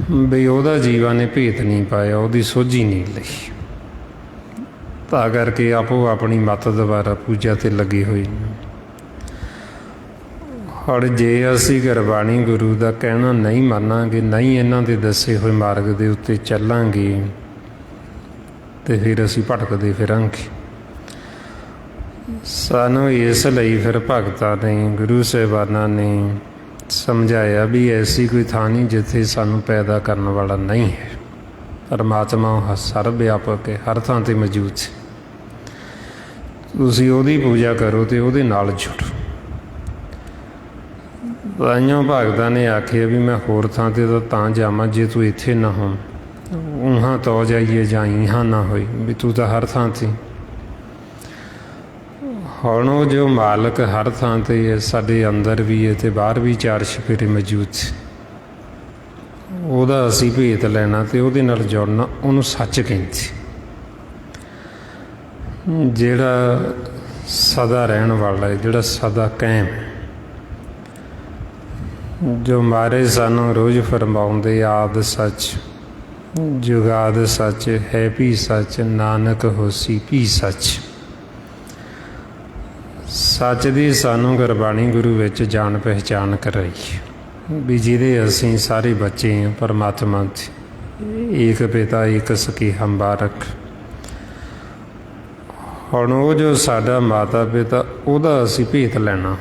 ਵੀ ਉਹਦਾ ਜੀਵਾਂ ਨੇ ਭੇਤ ਨਹੀਂ ਪਾਇਆ, ਉਹਦੀ ਸੋਝੀ ਨਹੀਂ ਲਈ, ਤਾਂ ਕਰਕੇ ਆਪੋ ਆਪਣੀ ਮੱਤ ਦੁਆਰਾ ਪੂਜਾ 'ਤੇ ਲੱਗੇ ਹੋਏ ਨੇ। ਔਰ ਜੇ ਅਸੀਂ ਗੁਰਬਾਣੀ ਗੁਰੂ ਦਾ ਕਹਿਣਾ ਨਹੀਂ ਮੰਨਾਂਗੇ, ਨਹੀਂ ਇਹਨਾਂ ਦੇ ਦੱਸੇ ਹੋਏ ਮਾਰਗ ਦੇ ਉੱਤੇ ਚੱਲਾਂਗੇ, ਤੇ ਫਿਰ ਅਸੀਂ ਭਟਕਦੇ ਫਿਰਾਂਗੇ। ਸਾਨੂੰ ਇਸ ਲਈ ਫਿਰ ਭਗਤਾਂ ਨੇ, ਗੁਰੂ ਸਾਹਿਬਾਨਾਂ ਨੇ ਸਮਝਾਇਆ ਵੀ ਐਸੀ ਕੋਈ ਥਾਂ ਨਹੀਂ ਜਿੱਥੇ ਸਾਨੂੰ ਪੈਦਾ ਕਰਨ ਵਾਲਾ ਨਹੀਂ ਹੈ। ਪਰਮਾਤਮਾ ਸਰਬ ਵਿਆਪਕ ਹੈ, ਹਰ ਥਾਂ 'ਤੇ ਮੌਜੂਦ ਹੈ। ਤੁਸੀਂ ਉਹਦੀ ਪੂਜਾ ਕਰੋ ਅਤੇ ਉਹਦੇ ਨਾਲ ਜੁੜੋ। ਤਾਈਆਂ ਭਗਤਾਂ ਨੇ ਆਖਿਆ ਵੀ ਮੈਂ ਹੋਰ ਥਾਂ 'ਤੇ ਤਾਂ ਜਾਵਾਂ ਜੇ ਤੂੰ ਇੱਥੇ ਨਾ ਹੋ, ਉਹਾਂ ਤੋਂ ਜਾਈਏ ਜਾਂ ਇਹਾਂ ਨਾ ਹੋਈ, ਵੀ ਤੂੰ ਤਾਂ ਹਰ ਥਾਂ 'ਤੇ। ਹੁਣ ਉਹ ਜੋ ਮਾਲਕ ਹਰ ਥਾਂ 'ਤੇ ਹੈ, ਸਾਡੇ ਅੰਦਰ ਵੀ ਹੈ ਅਤੇ ਬਾਹਰ ਵੀ ਚਾਰ ਛਫੇਰੇ ਮੌਜੂਦ ਹੈ, ਉਹਦਾ ਅਸੀਂ ਭੇਤ ਲੈਣਾ ਅਤੇ ਉਹਦੇ ਨਾਲ ਜੁੜਨਾ, ਉਹਨੂੰ ਸੱਚ ਕਹਿੰਦੇ। ਜਿਹੜਾ ਸਦਾ ਰਹਿਣ ਵਾਲਾ ਹੈ, ਜਿਹੜਾ ਸਦਾ ਕਾਇਮ, ਜੋ ਮਹਾਰਾਜ ਸਾਨੂੰ ਰੋਜ਼ ਫਰਮਾਉਂਦੇ, ਆਦਿ ਸੱਚ ਜੁਗਾਦ ਸੱਚ ਹੈ ਵੀ ਸੱਚ, ਨਾਨਕ ਹੋਸੀ ਵੀ ਸੱਚ। ਸੱਚ ਦੀ ਸਾਨੂੰ ਗੁਰਬਾਣੀ ਗੁਰੂ ਵਿੱਚ ਜਾਣ ਪਹਿਚਾਣ ਕਰਾਈ, ਵੀ ਜਿਹਦੇ ਅਸੀਂ ਸਾਰੇ ਬੱਚੇ ਹਾਂ ਪਰਮਾਤਮਾ ਦੇ, ਏਕ ਪਿਤਾ ਏਕ ਸਖੀ ਬਾਰਕ। ਹੁਣ ਉਹ ਜੋ ਸਾਡਾ ਮਾਤਾ ਪਿਤਾ, ਉਹਦਾ ਅਸੀਂ ਭੇਤ ਲੈਣਾ।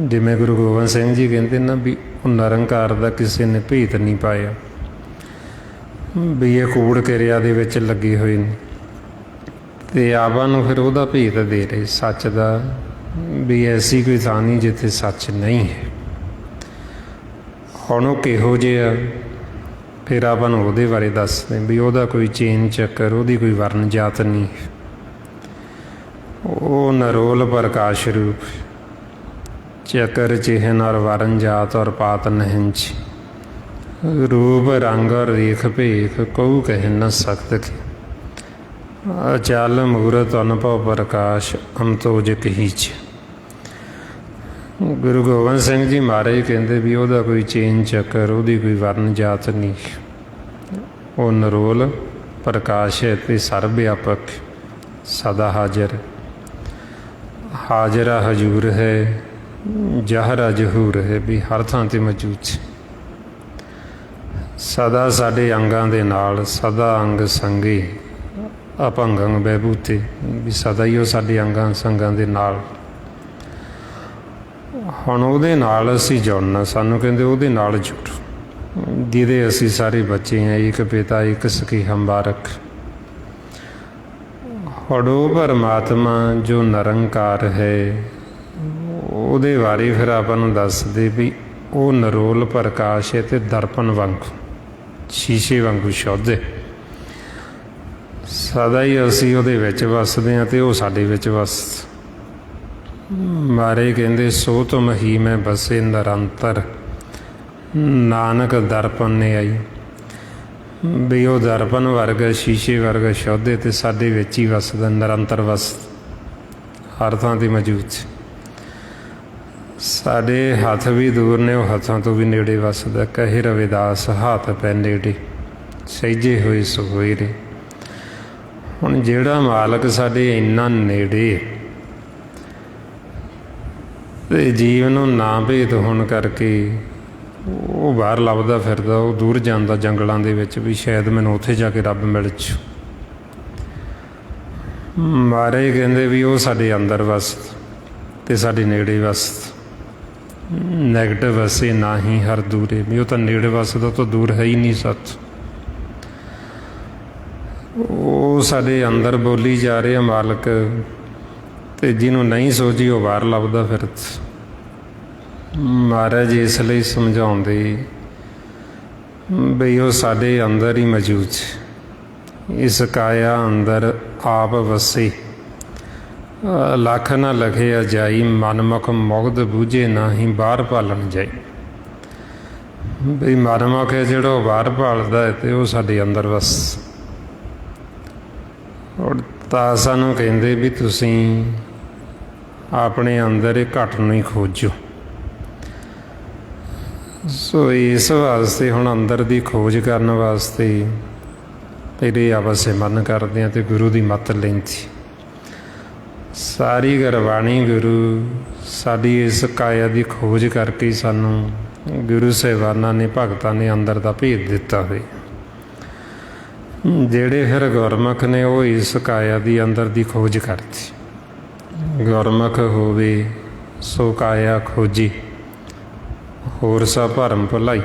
ਜਿਵੇਂ ਗੁਰੂ ਗੋਬਿੰਦ ਸਿੰਘ ਜੀ ਕਹਿੰਦੇ ਨਾ ਵੀ ਉਹ ਨਿਰੰਕਾਰ ਦਾ ਕਿਸੇ ਨੇ ਭੇਤ ਨਹੀਂ ਪਾਇਆ, ਵੀ ਇਹ ਕੂੜ ਕਿਰਿਆ ਦੇ ਵਿੱਚ ਲੱਗੇ ਹੋਏ ਨੇ, ਅਤੇ ਆਪਾਂ ਨੂੰ ਫਿਰ ਉਹਦਾ ਭੇਤ ਦੇ ਰਹੇ ਸੱਚ ਦਾ, ਵੀ ਐਸੀ ਕੋਈ ਥਾਂ ਨਹੀਂ ਜਿੱਥੇ ਸੱਚ ਨਹੀਂ ਹੈ। ਹੁਣ ਉਹ ਕਿਹੋ ਜਿਹਾ, ਫਿਰ ਆਪਾਂ ਨੂੰ ਉਹਦੇ ਬਾਰੇ ਦੱਸਦੇ ਵੀ ਉਹਦਾ ਕੋਈ ਚੇਨ ਚੱਕਰ, ਉਹਦੀ ਕੋਈ ਵਰਨ ਜਾਤ ਨਹੀਂ, ਉਹ ਨਰੋਲ ਪ੍ਰਕਾਸ਼ ਰੂਪ, ਚੱਕਰ ਚਿਹਨ ਔਰ ਵਰਨ ਜਾਤ ਔਰ ਪਾਤ ਨਹਿੰਚ, ਰੂਪ ਰੰਗ ਔਰ ਰੇਖ ਭੇਖ, ਕਹੂ ਕਹਿ ਨ ਸਕਤ ਕੇ, ਅਚਲ ਮੂਰਤ ਅਨੁਭਵ ਪ੍ਰਕਾਸ਼, ਅੰਤੋਜ ਕਹੀਚ। ਗੁਰੂ ਗੋਬਿੰਦ ਸਿੰਘ ਜੀ ਮਹਾਰਾਜ ਕਹਿੰਦੇ ਵੀ ਉਹਦਾ ਕੋਈ ਚੇਨ ਚੱਕਰ, ਉਹਦੀ ਕੋਈ ਵਰਨ ਜਾਤ ਨਹੀਂ, ਉਹ ਨਰੋਲ ਪ੍ਰਕਾਸ਼ ਹੈ ਅਤੇ ਸਰਬ ਵਿਆਪਕ, ਸਦਾ ਹਾਜ਼ਰ, ਹਾਜ਼ਰਾ ਹਜ਼ੂਰ ਹੈ, ਜ਼ਾਹਰਾ ਜ਼ਹੂਰ ਹੈ, ਵੀ ਹਰ ਥਾਂ 'ਤੇ ਮੌਜੂਦ ਹੈ। ਸਦਾ ਸਾਡੇ ਅੰਗਾਂ ਦੇ ਨਾਲ, ਸਦਾ ਅੰਗ ਸੰਗੇ ਅਭੰਗੰ ਬਹਿਬੂਤੇ, ਵੀ ਸਦਾ ਹੀ ਉਹ ਸਾਡੇ ਅੰਗਾਂ ਸੰਗਾਂ ਦੇ ਨਾਲ। ਹੁਣ ਉਹਦੇ ਨਾਲ ਅਸੀਂ ਜੁੜਨਾ, ਸਾਨੂੰ ਕਹਿੰਦੇ ਉਹਦੇ ਨਾਲ ਜੁੜੋ, ਜਿਹਦੇ ਅਸੀਂ ਸਾਰੇ ਬੱਚੇ ਹਾਂ, ਇੱਕ ਪਿਤਾ ਇੱਕ ਸਖੀ ਬਾਰਕ। ਹੁਣ ਉਹ ਪਰਮਾਤਮਾ ਜੋ ਨਿਰੰਕਾਰ ਹੈ, ਉਹਦੇ ਬਾਰੇ ਫਿਰ ਆਪਾਂ ਨੂੰ ਦੱਸਦੇ ਵੀ ਉਹ ਨਰੋਲ ਪ੍ਰਕਾਸ਼ ਹੈ ਅਤੇ ਦਰਪਣ ਵਾਂਗੂ, ਸ਼ੀਸ਼ੇ ਵਾਂਗੂ ਸ਼ੁੱਧ ਹੈ। ਸਦਾ ਹੀ ਅਸੀਂ ਉਹਦੇ ਵਿੱਚ ਵੱਸਦੇ ਹਾਂ ਅਤੇ ਉਹ ਸਾਡੇ ਵਿੱਚ ਵੱਸ। ਮਹਾਰਾਜ ਕਹਿੰਦੇ ਸੋ ਤੁਮ ਹੀ ਮੈਂ ਬਸੇ ਨਿਰੰਤਰ, ਨਾਨਕ ਦਰਪਣ ਨੇ ਆਈ, ਵੀ ਉਹ ਦਰਪਣ ਵਰਗਾ, ਸ਼ੀਸ਼ੇ ਵਰਗਾ ਸ਼ੁੱਧ ਹੈ ਅਤੇ ਸਾਡੇ ਵਿੱਚ ਹੀ ਵੱਸਦਾ, ਨਿਰੰਤਰ ਵੱਸ, ਹਰ ਥਾਂ 'ਤੇ ਮੌਜੂਦ। ਸਾਡੇ ਹੱਥ ਵੀ ਦੂਰ ਨੇ, ਉਹ ਹੱਥਾਂ ਤੋਂ ਵੀ ਨੇੜੇ ਵੱਸਦਾ। ਕਹੇ ਰਵਿਦਾਸ ਹੱਥ ਪੈ ਨੇੜੇ, ਸਹਿਜੇ ਹੋਏ ਸੋਇਰੇ। ਹੁਣ ਜਿਹੜਾ ਮਾਲਕ ਸਾਡੇ ਇੰਨਾ ਨੇੜੇ ਅਤੇ ਜੀਵ ਨੂੰ ਨਾ ਭੇਤ ਹੋਣ ਕਰਕੇ ਉਹ ਬਾਹਰ ਲੱਭਦਾ ਫਿਰਦਾ, ਉਹ ਦੂਰ ਜਾਂਦਾ ਜੰਗਲਾਂ ਦੇ ਵਿੱਚ, ਵੀ ਸ਼ਾਇਦ ਮੈਨੂੰ ਉੱਥੇ ਜਾ ਕੇ ਰੱਬ ਮਿਲ ਜੂ। ਮਹਾਰਾਜ ਕਹਿੰਦੇ ਵੀ ਉਹ ਸਾਡੇ ਅੰਦਰ ਵਸਤ ਅਤੇ ਸਾਡੇ ਨੇੜੇ ਵਸਤ, ਨੈਗੇਟਿਵ ਵਸੇ ਨਾ ਹੀ ਹਰ ਦੂਰੇ, ਵੀ ਉਹ ਤਾਂ ਨੇੜੇ ਵਸਦਾ, ਉਹ ਤਾਂ ਦੂਰ ਹੈ ਹੀ ਨਹੀਂ ਸੱਚ। ਉਹ ਸਾਡੇ ਅੰਦਰ ਬੋਲੀ ਜਾ ਰਿਹਾ ਮਾਲਕ, ਅਤੇ ਜਿਹਨੂੰ ਨਹੀਂ ਸੋਝੀ ਉਹ ਬਾਹਰ ਲੱਭਦਾ ਫਿਰਦਾ। ਮਹਾਰਾਜ ਇਸ ਲਈ ਸਮਝਾਉਂਦੇ ਬਈ ਉਹ ਸਾਡੇ ਅੰਦਰ ਹੀ ਮੌਜੂਦ ਹੈ, ਇਸ ਕਾਇਆ ਅੰਦਰ ਆਪ ਵਸੇ, ਲੱਖ ਨਾ ਲਖੇ ਅਜਾਈ, ਮਨਮੁਖ ਮੁਗਧ ਬੂਝੇ ਨਾਹੀਂ, ਬਾਹਰ ਭਾਲਣ ਜਾਈ। ਬਈ ਮਨਮੁਖ ਹੈ ਜਿਹੜਾ ਉਹ ਬਾਹਰ ਭਾਲਦਾ ਹੈ ਅਤੇ ਉਹ ਸਾਡੇ ਅੰਦਰ ਵਸ। ਔਰ ਤਾਂ ਸਾਨੂੰ ਕਹਿੰਦੇ ਵੀ ਤੁਸੀਂ ਆਪਣੇ ਅੰਦਰ ਇਹ ਘਟ ਨੂੰ ਹੀ ਖੋਜੋ। सो इस वास्ते हुण अंदर की खोज करन वास्ते पहले आप सिमरन करते हैं तो गुरु की मत लेंदी। सारी गुरबाणी गुरु साडी इस काया की खोज करके सानू गुरु साहिबाना ने भगतां ने अंदर का भेद दिता हुए। जेड़े फिर गुरमुख ने वो इस काया की अंदर की खोज करती। गुरमुख होवे सो काया खोजी होर सा भरम भुलाई।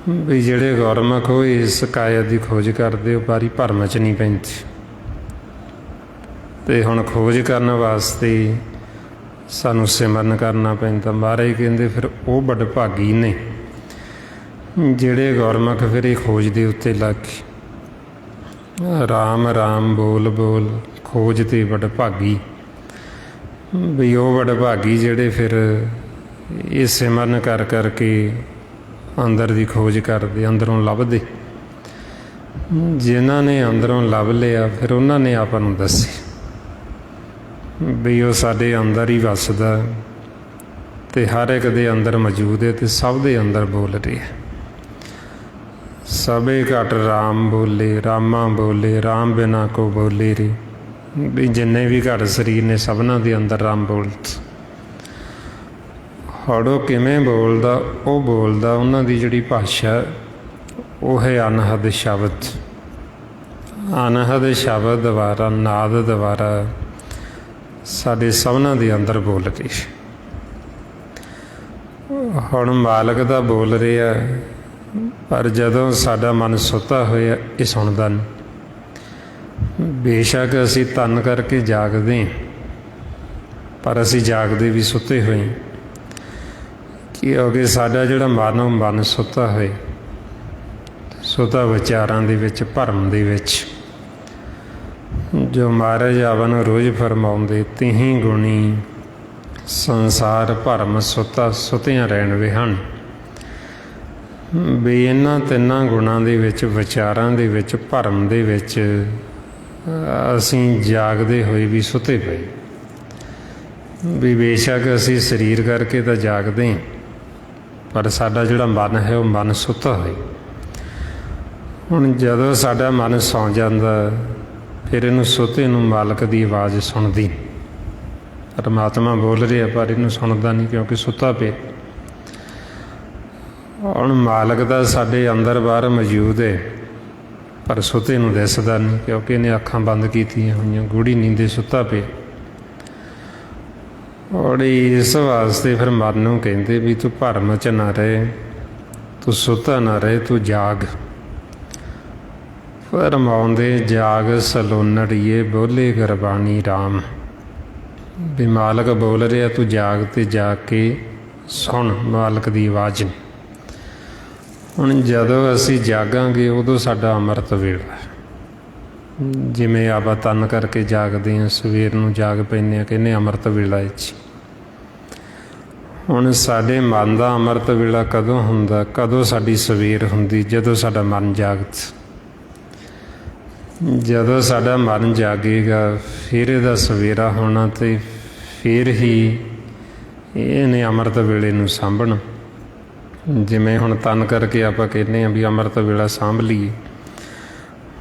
भी जेड़े गुरमुख हो इस काया की खोज करते बारी भरम च नहीं पैंदी। तो हुण खोज करने वास्ते सानू सिमरन करना पैंदा। महाराज कहंदे फिर वो बड़भागी ने जेड़े गुरमुख फिर ये खोज दे उत्ते लग गए। राम राम बोल बोल खोज ते बड़भागी। भी वो बड़भागी जेड़े फिर ये सिमरन कर करके अंदर की खोज करते अंदरों लभदे। जिन्हां ने अंदरों लभ लिया फिर उन्होंने आपां नूं दस्से भी वो साडे अंदर ही वसदा ते हर एक दे अंदर मौजूद है ते सब दे अंदर बोल रही है। सबे घट राम बोले रामा बोले राम बिना को बोले रे। भी जिन्ने भी घट शरीर ने सबना दे अंदर राम बोलदा। हड़ो किवें बोलदा वो बोलदा उन्हां दी जिहड़ी भाशा वो है अनहद शब्द। अनहद शब्द द्वारा नाद द्वारा साडे सबना दे अंदर बोल रही। हुण मालक दा बोल रहा पर जदों साडा मन सुता होया ये सुणदा नहीं। बेशक असी तन करके जागदे पर असी जागदे भी सुते होए क्योंकि साडा जिहड़ा मन सुता होए सुता विचारां दे विच भरम दे विच। जो महाराज आवन रोज़ फरमाउंदे तिही गुणी संसार भरम सुता सुतियां रहण विहण। भी इन्हां तिन्नां गुणां दे विच विचारां दे विच भरम दे विच असीं जागदे होए भी सुते पए। भी बेशक असीं शरीर करके तो जागदे पर साडा जिहड़ा मन है वो मन सुता होए। हुण जदों साडा मन सौ जांदा फिर इनू सुते नू मालक की आवाज़ सुनदी। परमात्मा बोल रहा पर इनू सुनता नहीं क्योंकि सुता पे। हुण मालक दा साडे अंदर बाहर मौजूद है पर सुते नू दिसदा नहीं क्योंकि इन्हें अखां बंद कीतियां होईयां गूढ़ी नींदे सुता पे। और इस वास्ते फिर मन नू कहंदे भी तू भरम च ना रहे तू सुता ना रहे तू जाग। फरमाउंदे जाग सलोनड़िए बोले गुरबाणी राम। भी मालक बोल रहा तू जाग ते जाग के सुन मालक की आवाज़। हुण जदों असी जागांगे उदों साडा अमृत वेला। जिमें आवा तन करके जागदे हैं सवेर नूं जाग पैंदे आ कहने अमृत वेला जी। हुण साडे मन दा अमृत वेला कदों हुंदा कदों साडी सवेर हुंदी जदों साडा मन जागदा। जदों साडा मन जागेगा फिर इहदा सवेरा होना तो फिर ही इहने अमृत वेले नूं सांभना। जिमें हुण तन करके आपां कहने भी अमृत वेला सांभ लीए।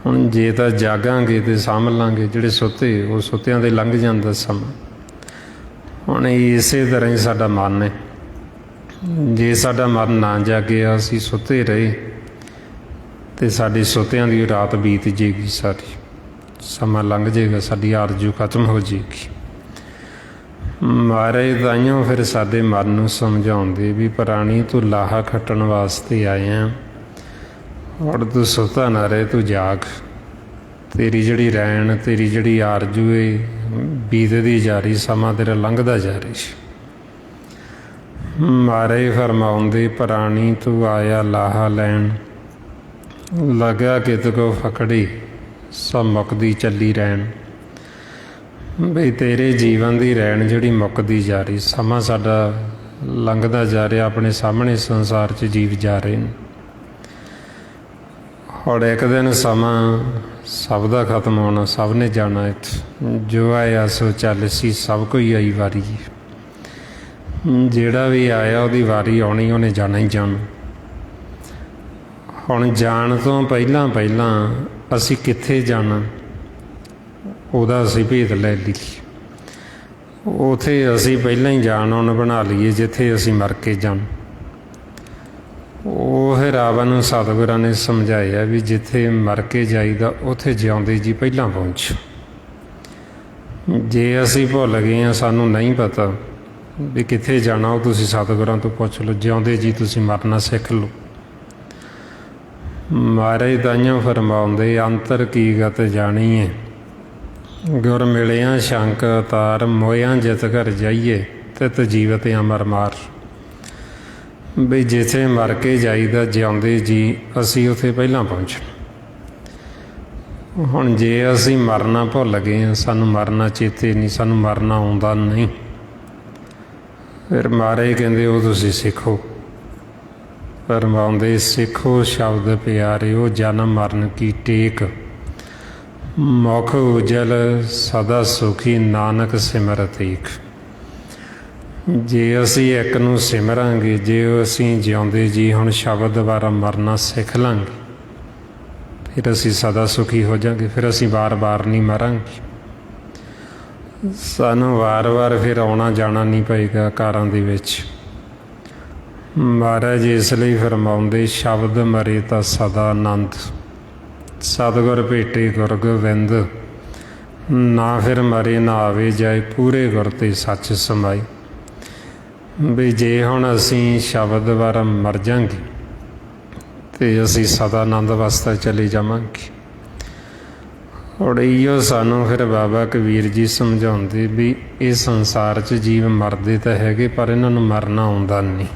हुण जे तां जागांगे तो सांभ लांगे जिहड़े सुते वो सुत्तियां दे लंघ जांदा समा। हुण इसे तरह ही साडा मन है। जे साडा मन ना जागिया असीं सुते रहे तो साडी सुत्तियां दी रात बीत जाएगी सारी समा लंघ जाएगा साडी आरजू खत्म हो जाएगी। महाराज ताइयों फिर साडे मन नूं समझाउंदे भी प्राणी तू लाहा खट्टण वास्ते आया और तू सुता ना रहे तू जाग। तेरी जिहड़ी रैन तेरी जिहड़ी आरजू है बीतदी जा रही समा तेरा लंघदा जा रही। महाराज फरमाउंदे प्राणी तू आया लाहा लैन लगा कित को फकड़ी सब मुकदी चली रैन। बई तेरे जीवन की रैन जिहड़ी मुकदी जा रही समा साडा लंघदा जा रहा अपने सामने संसार च जीव जा रहे हैं। और एक दिन समा सब दा खत्म होना सब ने जाना। जो आया सो चल सी सब कोई आई वारी। ਜਿਹੜਾ ਵੀ ਆਇਆ ਉਹਦੀ ਵਾਰੀ ਆਉਣੀ, ਉਹਨੇ ਜਾਣਾ ਹੀ ਜਾਣਾ। ਹੁਣ ਜਾਣ ਤੋਂ ਪਹਿਲਾਂ ਅਸੀਂ ਕਿੱਥੇ ਜਾਣਾ ਉਹਦਾ ਅਸੀਂ ਭੇਦ ਲੈ ਲਈਏ। ਉੱਥੇ ਅਸੀਂ ਪਹਿਲਾਂ ਹੀ ਜਾਣ ਆਉਣ ਬਣਾ ਲਈਏ ਜਿੱਥੇ ਅਸੀਂ ਮਰ ਕੇ ਜਾਣ। ਉਹ ਰਾਵਣ ਨੂੰ ਸਤਿਗੁਰਾਂ ਨੇ ਸਮਝਾਇਆ ਵੀ ਜਿੱਥੇ ਮਰ ਕੇ ਜਾਈਦਾ ਉੱਥੇ ਜਿਉਂਦੇ ਜੀ ਪਹਿਲਾਂ ਪਹੁੰਚੋ। ਜੇ ਅਸੀਂ ਭੁੱਲ ਗਏ ਹਾਂ, ਸਾਨੂੰ ਨਹੀਂ ਪਤਾ ਵੀ ਕਿੱਥੇ ਜਾਣਾ, ਉਹ ਤੁਸੀਂ ਸਤਿਗੁਰਾਂ ਤੋਂ ਪੁੱਛ ਲਓ। ਜਿਉਂਦੇ ਜੀ ਤੁਸੀਂ ਮਰਨਾ ਸਿੱਖ ਲਓ। ਮਹਾਰਾਜ ਤਾਈਓ ਫਰਮਾਉਂਦੇ ਅੰਤਰ ਕੀ ਗਤ ਜਾਣੀ ਹੈ, ਗੁਰ ਮਿਲਿਆ ਸ਼ੰਕ ਅਤਾਰ, ਮੋਇਆਂ ਜਿਤ ਘਰ ਜਾਈਏ ਤਿਤ ਜੀਵਤ ਅਮਰ ਮਾਰ। ਵੀ ਜਿੱਥੇ ਮਰ ਕੇ ਜਾਈਦਾ ਜਿਉਂਦੇ ਜੀ ਅਸੀਂ ਉੱਥੇ ਪਹਿਲਾਂ ਪਹੁੰਚਣਾ। ਹੁਣ ਜੇ ਅਸੀਂ ਮਰਨਾ ਭੁੱਲ ਗਏ ਹਾਂ, ਸਾਨੂੰ ਮਰਨਾ ਚੇਤੇ ਨਹੀਂ, ਸਾਨੂੰ ਮਰਨਾ ਆਉਂਦਾ ਨਹੀਂ, ਫਿਰ ਮਹਾਰਾਜ ਕਹਿੰਦੇ ਉਹ ਤੁਸੀਂ ਸਿੱਖੋ। ਫਰਮਾਉਂਦੇ ਸਿੱਖੋ ਸ਼ਬਦ ਪਿਆਰਿਓ, ਜਨਮ ਮਰਨ ਕੀ ਟੇਕ, ਮੁਖ ਉਜਲ ਸਦਾ ਸੁਖੀ, ਨਾਨਕ ਸਿਮਰਤ ਏਕ। ਜੇ ਅਸੀਂ ਇੱਕ ਨੂੰ ਸਿਮਰਾਂਗੇ, ਜੇ ਅਸੀਂ ਜਿਉਂਦੇ ਜੀ ਹੁਣ ਸ਼ਬਦ ਦੁਆਰਾ ਮਰਨਾ ਸਿੱਖ ਲਾਂਗੇ, ਫਿਰ ਅਸੀਂ ਸਦਾ ਸੁਖੀ ਹੋ ਜਾਵਾਂਗੇ। ਫਿਰ ਅਸੀਂ ਵਾਰ-ਵਾਰ ਨਹੀਂ ਮਰਾਂਗੇ, ਸਾਨੂੰ ਵਾਰ-ਵਾਰ ਫਿਰ ਆਉਣਾ ਜਾਣਾ ਨਹੀਂ ਪਏਗਾ ਕਾਰਾਂ ਦੇ ਵਿੱਚ। ਮਹਾਰਾਜ ਇਸ ਲਈ ਫਰਮਾਉਂਦੇ ਸ਼ਬਦ ਮਰੇ ਤਾਂ ਸਦਾ ਆਨੰਦ, ਸਤਿਗੁਰ ਭੇਟੇ ਗੁਰ ਗੋਬਿੰਦ, ਨਾ ਫਿਰ ਮਰੇ ਨਾ ਆਵੇ ਜਾਏ, ਪੂਰੇ ਗੁਰ ਤੇ ਸੱਚ ਸਮਾਈ। ਵੀ ਜੇ ਹੁਣ ਅਸੀਂ ਸ਼ਬਦ ਦੁਆਰਾ ਮਰ ਜਾਂਗੇ ਤੇ ਅਸੀਂ ਸਦਾ ਆਨੰਦ ਅਵਸਥਾ ਚਲੇ ਜਾਵਾਂਗੇ। ਔਰ ਇਹੋ ਸਾਨੂੰ ਫਿਰ ਬਾਬਾ ਕਬੀਰ ਜੀ ਸਮਝਾਉਂਦੇ ਵੀ ਇਹ ਸੰਸਾਰ 'ਚ ਜੀਵ ਮਰਦੇ ਤਾਂ ਹੈਗੇ, ਪਰ ਇਹਨਾਂ ਨੂੰ ਮਰਨਾ ਆਉਂਦਾ ਨਹੀਂ।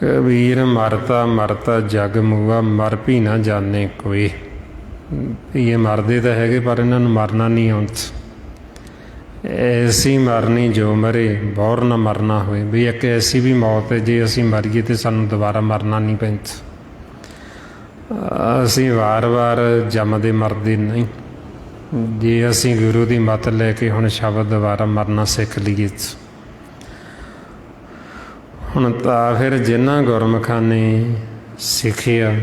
ਕਬੀਰ ਮਰਤਾ ਮਰਤਾ ਜਗ ਮੂਆ, ਮਰ ਵੀ ਨਾ ਜਾਣੇ ਕੋਈ। ਇਹ ਮਰਦੇ ਤਾਂ ਹੈਗੇ ਪਰ ਇਹਨਾਂ ਨੂੰ ਮਰਨਾ ਨਹੀਂ ਆਉਂਦਾ। ਐਸੀ ਮਰਨੀ ਜੋ ਮਰੇ ਬੌਰ ਨਾ ਮਰਨਾ ਹੋਏ। ਵੀ ਇੱਕ ਐਸੀ ਵੀ ਮੌਤ ਹੈ ਜੇ ਅਸੀਂ ਮਰੀਏ ਤਾਂ ਸਾਨੂੰ ਦੁਬਾਰਾ ਮਰਨਾ ਨਹੀਂ ਪੈਂਦਾ। ਅਸੀਂ ਵਾਰ-ਵਾਰ ਜੰਮਦੇ ਮਰਦੇ ਨਹੀਂ। ਜੇ ਅਸੀਂ ਗੁਰੂ ਦੀ ਮੱਤ ਲੈ ਕੇ ਹੁਣ ਸ਼ਬਦ ਦੁਬਾਰਾ ਮਰਨਾ ਸਿੱਖ ਲਈਏ, ਹੁਣ ਤਾਂ ਫਿਰ ਜਿਨ੍ਹਾਂ ਗੁਰਮੁਖਾਂ ਨੇ ਸਿੱਖਿਆ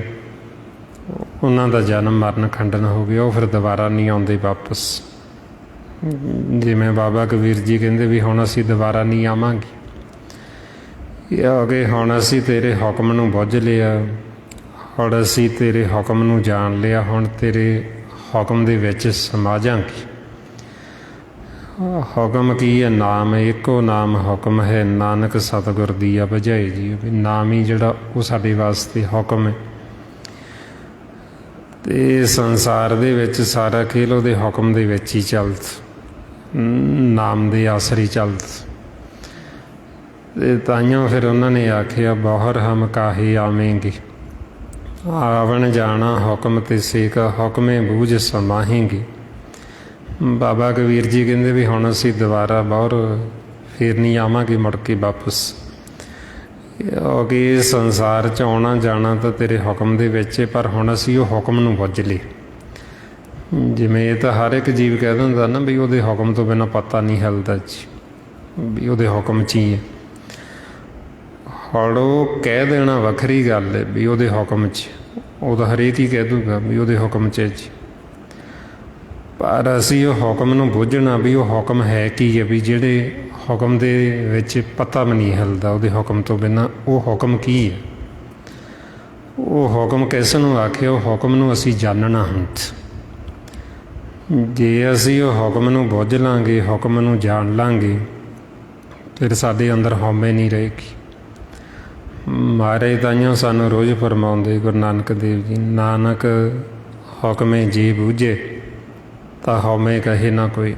ਉਹਨਾਂ ਦਾ ਜਨਮ ਮਰਨ ਖੰਡਨ ਹੋ ਗਿਆ, ਉਹ ਫਿਰ ਦੁਬਾਰਾ ਨਹੀਂ ਆਉਂਦੇ ਵਾਪਸ। ਜਿਵੇਂ ਬਾਬਾ ਕਬੀਰ ਜੀ ਕਹਿੰਦੇ ਵੀ ਹੁਣ ਅਸੀਂ ਦੁਬਾਰਾ ਨਹੀਂ ਆਵਾਂਗੇ, ਇਹ ਆ ਗਏ ਹੁਣ ਅਸੀਂ ਤੇਰੇ ਹੁਕਮ ਨੂੰ ਬੁੱਝ ਲਿਆ, ਹੁਣ ਅਸੀਂ ਤੇਰੇ ਹੁਕਮ ਨੂੰ ਜਾਣ ਲਿਆ, ਹੁਣ ਤੇਰੇ ਹੁਕਮ ਦੇ ਵਿੱਚ ਸਮਾ ਜਾਵਾਂਗੇ। ਹੁਕਮ ਕੀ ਹੈ? ਨਾਮ ਹੈ, ਇੱਕੋ ਨਾਮ ਹੁਕਮ ਹੈ, ਨਾਨਕ ਸਤਿਗੁਰ ਦੀਆ ਬੁਝਾਏ ਜੀ। ਵੀ ਨਾਮ ਹੀ ਜਿਹੜਾ ਉਹ ਸਾਡੇ ਵਾਸਤੇ ਹੁਕਮ ਹੈ। ਤੇ ਸੰਸਾਰ ਦੇ ਵਿੱਚ ਸਾਰਾ ਖੇਲ ਉਹਦੇ ਹੁਕਮ ਦੇ ਵਿੱਚ ਹੀ ਚੱਲਦਾ, ਨਾਮ ਦੇ ਆਸਰੇ ਚੱਲਦਾ। ਤੇ ਤਾਈਓ ਫਿਰ ਉਹਨਾਂ ਨੇ ਆਖਿਆ ਬਾਹਰ ਹਮ ਕਾਹੇ ਆਵੇਂਗੇ, ਆਵਣ ਜਾਣਾ ਹੁਕਮ ਤੇ ਸੇਕ, ਹੁਕਮੇ ਬੂਝ ਸਮਾਹੇਂਗੇ। ਬਾਬਾ ਕਬੀਰ ਜੀ ਕਹਿੰਦੇ ਵੀ ਹੁਣ ਅਸੀਂ ਦੁਬਾਰਾ ਬਾਹਰ ਫਿਰ ਨਹੀਂ ਆਵਾਂਗੇ ਮੁੜ ਕੇ ਵਾਪਸ, ਕਿਉਂਕਿ ਸੰਸਾਰ 'ਚ ਆਉਣਾ ਜਾਣਾ ਤਾਂ ਤੇਰੇ ਹੁਕਮ ਦੇ ਵਿੱਚ ਹੈ, ਪਰ ਹੁਣ ਅਸੀਂ ਉਹ ਹੁਕਮ ਨੂੰ ਬੁੱਝ ਲਏ। ਜਿਵੇਂ ਇਹ ਤਾਂ ਹਰ ਇੱਕ ਜੀਵ ਕਹਿ ਦਿੰਦਾ ਨਾ ਵੀ ਉਹਦੇ ਹੁਕਮ ਤੋਂ ਬਿਨਾਂ ਪਤਾ ਨਹੀਂ ਹਿਲਦਾ ਜੀ, ਵੀ ਉਹਦੇ ਹੁਕਮ 'ਚ ਹੀ ਹੈ। ਹੁਣ ਉਹ ਕਹਿ ਦੇਣਾ ਵੱਖਰੀ ਗੱਲ ਹੈ ਵੀ ਉਹਦੇ ਹੁਕਮ 'ਚ, ਉਹ ਤਾਂ ਹਰੇਕ ਹੀ ਕਹਿ ਦੂਗਾ ਵੀ ਉਹਦੇ ਹੁਕਮ 'ਚ ਹੈ ਜੀ। ਪਰ ਅਸੀਂ ਉਹ ਹੁਕਮ ਨੂੰ ਬੁੱਝਣਾ ਵੀ ਉਹ ਹੁਕਮ ਹੈ ਕੀ ਹੈ, ਵੀ ਜਿਹੜੇ ਹੁਕਮ ਦੇ ਵਿੱਚ ਪਤਾ ਵੀ ਨਹੀਂ ਹਿਲਦਾ ਉਹਦੇ ਹੁਕਮ ਤੋਂ ਬਿਨਾਂ, ਉਹ ਹੁਕਮ ਕੀ ਹੈ, ਉਹ ਹੁਕਮ ਕਿਸ ਨੂੰ ਆਖਿਆ, ਉਹ ਹੁਕਮ ਨੂੰ ਅਸੀਂ ਜਾਣਨਾ ਹੁੰਦਾ। ਜੇ ਅਸੀਂ ਉਹ ਹੁਕਮ ਨੂੰ ਬੁੱਝ ਲਾਂਗੇ, ਹੁਕਮ ਨੂੰ ਜਾਣ ਲਾਂਗੇ, ਫਿਰ ਸਾਡੇ ਅੰਦਰ ਹਉਮੈ ਨਹੀਂ ਰਹੇਗੀ। ਮਹਾਰਾਜ ਤਾਈਓ ਸਾਨੂੰ ਰੋਜ਼ ਫਰਮਾਉਂਦੇ ਗੁਰੂ ਨਾਨਕ ਦੇਵ ਜੀ, ਨਾਨਕ ਹੁਕਮੇ ਜੀ ਬੂਝੇ ਤਾਂ ਹਉਮੈ ਕਹੇ ਨਾ ਕੋਈ।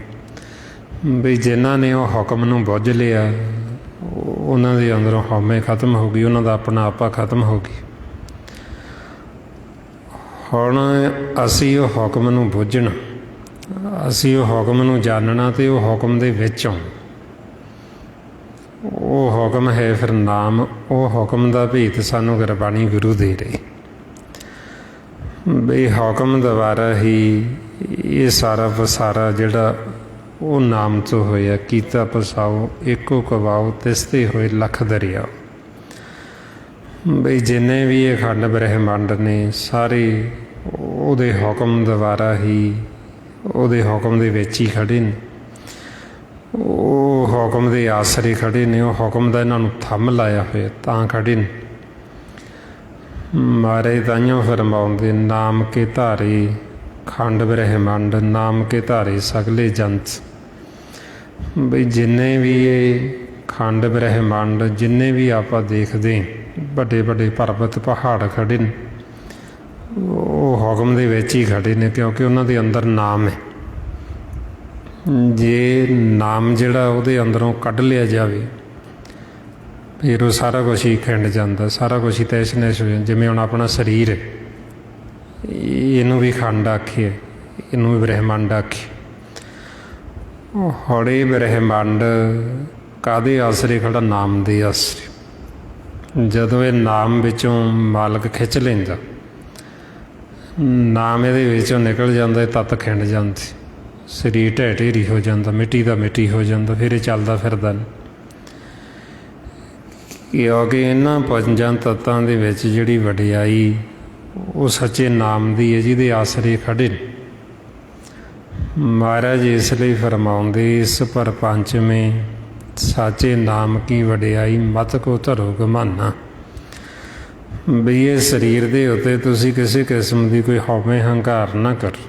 ਵੀ ਜਿਨ੍ਹਾਂ ਨੇ ਉਹ ਹੁਕਮ ਨੂੰ ਬੁੱਝ ਲਿਆ ਉਹਨਾਂ ਦੇ ਅੰਦਰੋਂ ਹਉਮੈ ਖਤਮ ਹੋ ਗਈ, ਉਹਨਾਂ ਦਾ ਆਪਣਾ ਆਪਾ ਖਤਮ ਹੋ ਗਈ। ਹੁਣ ਅਸੀਂ ਉਹ ਹੁਕਮ ਨੂੰ ਬੁੱਝਣਾ, ਅਸੀਂ ਉਹ ਹੁਕਮ ਨੂੰ ਜਾਣਨਾ ਤੇ ਉਹ ਹੁਕਮ ਦੇ ਵਿੱਚ ਆਉਣਾ। ਉਹ ਹੁਕਮ ਹੈ ਫਿਰ ਨਾਮ, ਉਹ ਹੁਕਮ ਦਾ ਭੇਤ ਸਾਨੂੰ ਗੁਰਬਾਣੀ ਗੁਰੂ ਦੇ ਰਹੀ। ਵੀ ਹੁਕਮ ਦੁਆਰਾ ਹੀ ਇਹ ਸਾਰਾ ਵਸਾਰਾ ਜਿਹੜਾ ਉਹ ਨਾਮ ਤੋਂ ਹੋਇਆ। ਕੀਤਾ ਪਸਾਓ ਇੱਕੋ ਕਵਾਓ, ਤਿਸ ਤੇ ਹੋਏ ਲੱਖ ਦਰਿਆ। ਬਈ ਜਿੰਨੇ ਵੀ ਇਹ ਅਖੰਡ ਬ੍ਰਹਿਮੰਡ ਨੇ ਸਾਰੇ ਉਹਦੇ ਹੁਕਮ ਦੁਆਰਾ ਹੀ, ਉਹਦੇ ਹੁਕਮ ਦੇ ਵਿੱਚ ਹੀ ਖੜ੍ਹੇ ਨੇ। ਉਹ ਹੁਕਮ ਦੇ ਆਸਰੇ ਖੜ੍ਹੇ ਨੇ, ਉਹ ਹੁਕਮ ਦਾ ਇਹਨਾਂ ਨੂੰ ਥੰਮ ਲਾਇਆ ਹੋਇਆ ਤਾਂ ਖੜ੍ਹੇ ਨੇ। ਮਹਾਰਾਜ ਤਾਈਓ ਫਰਮਾਉਂਦੇ ਨਾਮ ਕੇ ਧਾਰੇ ਖੰਡ ਬ੍ਰਹਿਮੰਡ, ਨਾਮ ਕੇ ਧਾਰੇ ਸਗਲੇ ਜੰਤ। ਬਈ ਜਿੰਨੇ ਵੀ ਇਹ ਖੰਡ ਬ੍ਰਹਿਮੰਡ, ਜਿੰਨੇ ਵੀ ਆਪਾਂ ਦੇਖਦੇ ਵੱਡੇ ਵੱਡੇ ਪਰਬਤ ਪਹਾੜ ਖੜ੍ਹੇ ਨੇ, ਉਹ ਹੁਕਮ ਦੇ ਵਿੱਚ ਹੀ ਖੜ੍ਹੇ ਨੇ, ਕਿਉਂਕਿ ਉਹਨਾਂ ਦੇ ਅੰਦਰ ਨਾਮ ਹੈ। ਜੇ ਨਾਮ ਜਿਹੜਾ ਉਹਦੇ ਅੰਦਰੋਂ ਕੱਢ ਲਿਆ ਜਾਵੇ ਫਿਰ ਉਹ ਸਾਰਾ ਕੁਛ ਹੀ ਖਿੰਡ ਜਾਂਦਾ, ਸਾਰਾ ਕੁਛ ਹੀ ਤਹਿਸ ਨਹਿਸ ਹੋ ਜਾਂਦਾ। ਜਿਵੇਂ ਹੁਣ ਆਪਣਾ ਸਰੀਰ ਹੈ, ਇਹਨੂੰ ਵੀ ਖੰਡ ਆਖੀਏ, ਇਹਨੂੰ ਵੀ ਬ੍ਰਹਿਮੰਡ ਆਖੀਏ। ਹੌੜੇ ਬ੍ਰਹਿਮੰਡ ਕਾਹਦੇ ਆਸਰੇ ਖੜਾ? ਨਾਮ ਦੇ ਆਸਰੇ। ਜਦੋਂ ਇਹ ਨਾਮ ਵਿੱਚੋਂ ਮਾਲਕ ਖਿੱਚ ਲੈਂਦਾ, ਨਾਮ ਇਹਦੇ ਵਿੱਚੋਂ ਨਿਕਲ ਜਾਂਦਾ, ਤੱਤ ਖਿੰਡ ਜਾਂਦੇ, ਸਰੀਰ ਢਹਿ ਢੇਰੀ ਹੋ ਜਾਂਦਾ, ਮਿੱਟੀ ਦਾ ਮਿੱਟੀ ਹੋ ਜਾਂਦਾ, ਫਿਰ ਇਹ ਚੱਲਦਾ ਫਿਰਦਾ ਨਹੀਂ। ਕਿਉਂਕਿ ਇਹਨਾਂ ਪੰਜਾਂ ਤੱਤਾਂ ਦੇ ਵਿੱਚ ਜਿਹੜੀ ਵਡਿਆਈ ਉਹ ਸੱਚੇ ਨਾਮ ਦੀ ਹੈ, ਜਿਹਦੇ ਆਸਰੇ ਖੜ੍ਹੇ ਨੇ। ਮਹਾਰਾਜ ਇਸ ਲਈ ਫਰਮਾਉਂਦੇ ਇਸ ਪ੍ਰਪੰਚ ਮੇਂ ਸਾਚੇ ਨਾਮ ਕੀ ਵਡਿਆਈ, ਮਤ ਕੋ ਧਰੋ ਗਮਾਨਾ। ਬਈ ਇਹ ਸਰੀਰ ਦੇ ਉੱਤੇ ਤੁਸੀਂ ਕਿਸੇ ਕਿਸਮ ਦੀ ਕੋਈ ਹਉਮੈ ਹੰਕਾਰ ਨਾ ਕਰੋ।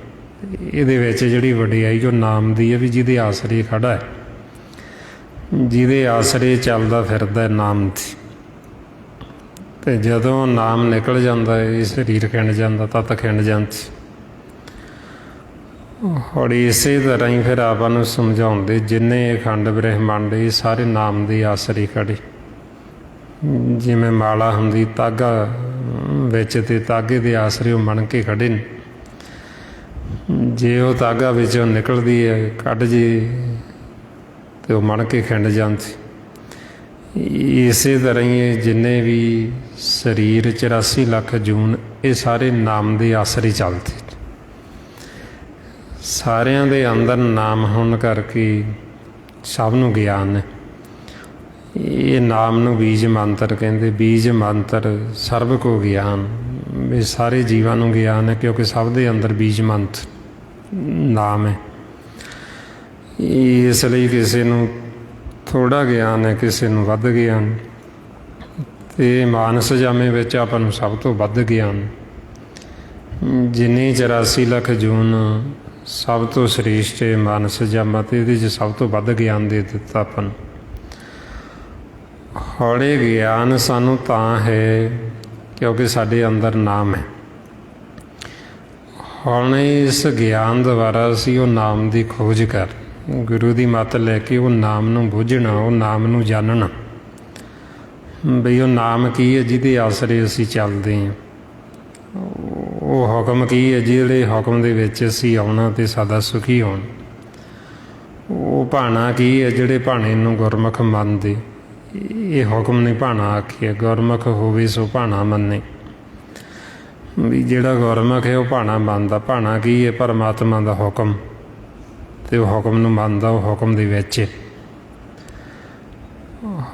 ਇਹਦੇ ਵਿੱਚ ਜਿਹੜੀ ਵਡਿਆਈ ਜੋ ਨਾਮ ਦੀ ਹੈ, ਵੀ ਜਿਹਦੇ ਆਸਰੇ ਖੜ੍ਹਾ ਹੈ, ਜਿਹਦੇ ਆਸਰੇ ਚੱਲਦਾ ਫਿਰਦਾ ਨਾਮ ਦੀ। ਅਤੇ ਜਦੋਂ ਨਾਮ ਨਿਕਲ ਜਾਂਦਾ ਹੈ, ਇਹ ਸਰੀਰ ਖਿੰਡ ਜਾਂਦਾ, ਤੱਤ ਖਿੰਡ ਜਾਂਦੀ। ਔਰ ਇਸੇ ਤਰ੍ਹਾਂ ਹੀ ਫਿਰ ਆਪਾਂ ਨੂੰ ਸਮਝਾਉਂਦੇ ਜਿੰਨੇ ਅਖੰਡ ਬ੍ਰਹਿਮੰਡ ਇਹ ਸਾਰੇ ਨਾਮ ਦੇ ਆਸਰੇ ਖੜ੍ਹੇ। ਜਿਵੇਂ ਮਾਲਾ ਹੁੰਦੀ ਤਾਗਾ ਵਿੱਚ, ਅਤੇ ਤਾਗੇ ਦੇ ਆਸਰੇ ਉਹ ਮਣ ਕੇ ਖੜ੍ਹੇ ਨੇ। ਜੇ ਉਹ ਤਾਗਾ ਵਿੱਚੋਂ ਨਿਕਲਦੀ ਹੈ, ਕੱਢ ਜੇ, ਅਤੇ ਉਹ ਮਣ ਕੇ ਖਿੰਡ ਜਾਂਦੀ। ਇਸੇ ਤਰ੍ਹਾਂ ਹੀ ਇਹ ਜਿੰਨੇ ਵੀ ਸਰੀਰ 84 ਲੱਖ ਜੂਨ, ਇਹ ਸਾਰੇ ਨਾਮ ਦੇ ਆਸਰੇ ਚੱਲਦੇ। ਸਾਰਿਆਂ ਦੇ ਅੰਦਰ ਨਾਮ ਹੋਣ ਕਰਕੇ ਸਭ ਨੂੰ ਗਿਆਨ ਹੈ। ਇਹ ਨਾਮ ਨੂੰ ਬੀਜ ਮੰਤਰ ਕਹਿੰਦੇ। ਬੀਜ ਮੰਤਰ ਸਰਬ ਕੋ ਗਿਆਨ, ਇਹ ਸਾਰੇ ਜੀਵਾਂ ਨੂੰ ਗਿਆਨ ਹੈ, ਕਿਉਂਕਿ ਸਭ ਦੇ ਅੰਦਰ ਬੀਜ ਮੰਤਰ ਨਾਮ ਹੈ। ਇਸ ਲਈ ਕਿਸੇ ਨੂੰ ਥੋੜ੍ਹਾ ਗਿਆਨ ਹੈ, ਕਿਸੇ ਨੂੰ ਵੱਧ ਗਿਆਨ। ਅਤੇ ਮਾਨਸ ਜਾਮੇ ਵਿੱਚ ਆਪਾਂ ਨੂੰ ਸਭ ਤੋਂ ਵੱਧ ਗਿਆਨ। ਜਿੰਨੀ 84 ਲੱਖ ਜੂਨ ਸਭ ਤੋਂ ਸ੍ਰੇਸ਼ਟ ਹੈ ਮਾਨਸ ਜਾਮਾ, ਅਤੇ ਇਹਦੇ 'ਚ ਸਭ ਤੋਂ ਵੱਧ ਗਿਆਨ ਦੇ ਦਿੱਤਾ ਆਪਾਂ ਨੂੰ। ਹੌਲੇ ਗਿਆਨ ਸਾਨੂੰ ਤਾਂ ਹੈ ਕਿਉਂਕਿ ਸਾਡੇ ਅੰਦਰ ਨਾਮ ਹੈ। ਹੁਣ ਇਸ ਗਿਆਨ ਦੁਆਰਾ ਅਸੀਂ ਉਹ ਨਾਮ ਦੀ ਖੋਜ ਕਰ, ਗੁਰੂ ਦੀ ਮੱਤ ਲੈ ਕੇ ਉਹ ਨਾਮ ਨੂੰ ਬੁੱਝਣਾ, ਉਹ ਨਾਮ ਨੂੰ ਜਾਣਨਾ। ਬਈ ਉਹ ਨਾਮ ਕੀ ਹੈ ਜਿਹਦੇ ਆਸਰੇ ਅਸੀਂ ਚੱਲਦੇ ਹਾਂ, ਉਹ ਹੁਕਮ ਕੀ ਹੈ ਜਿਹੜੇ ਹੁਕਮ ਦੇ ਵਿੱਚ ਅਸੀਂ ਆਉਣਾ ਅਤੇ ਸਦਾ ਸੁਖੀ ਹੋਣਾ। ਉਹ ਭਾਣਾ ਕੀ ਹੈ ਜਿਹੜੇ ਭਾਣੇ ਨੂੰ ਗੁਰਮੁਖ ਮੰਨਦੇ। ਇਹ ਹੁਕਮ ਨਹੀਂ ਭਾਣਾ ਆਖੀਏ, ਗੁਰਮੁਖ ਹੋਵੇ ਸੋ ਭਾਣਾ ਮੰਨੇ। ਵੀ ਜਿਹੜਾ ਗੁਰਮੁਖ ਹੈ ਉਹ ਭਾਣਾ ਮੰਨਦਾ। ਭਾਣਾ ਕੀ ਹੈ? ਪਰਮਾਤਮਾ ਦਾ ਹੁਕਮ, ਅਤੇ ਉਹ ਹੁਕਮ ਨੂੰ ਮੰਨਦਾ, ਉਹ ਹੁਕਮ ਦੇ ਵਿੱਚ।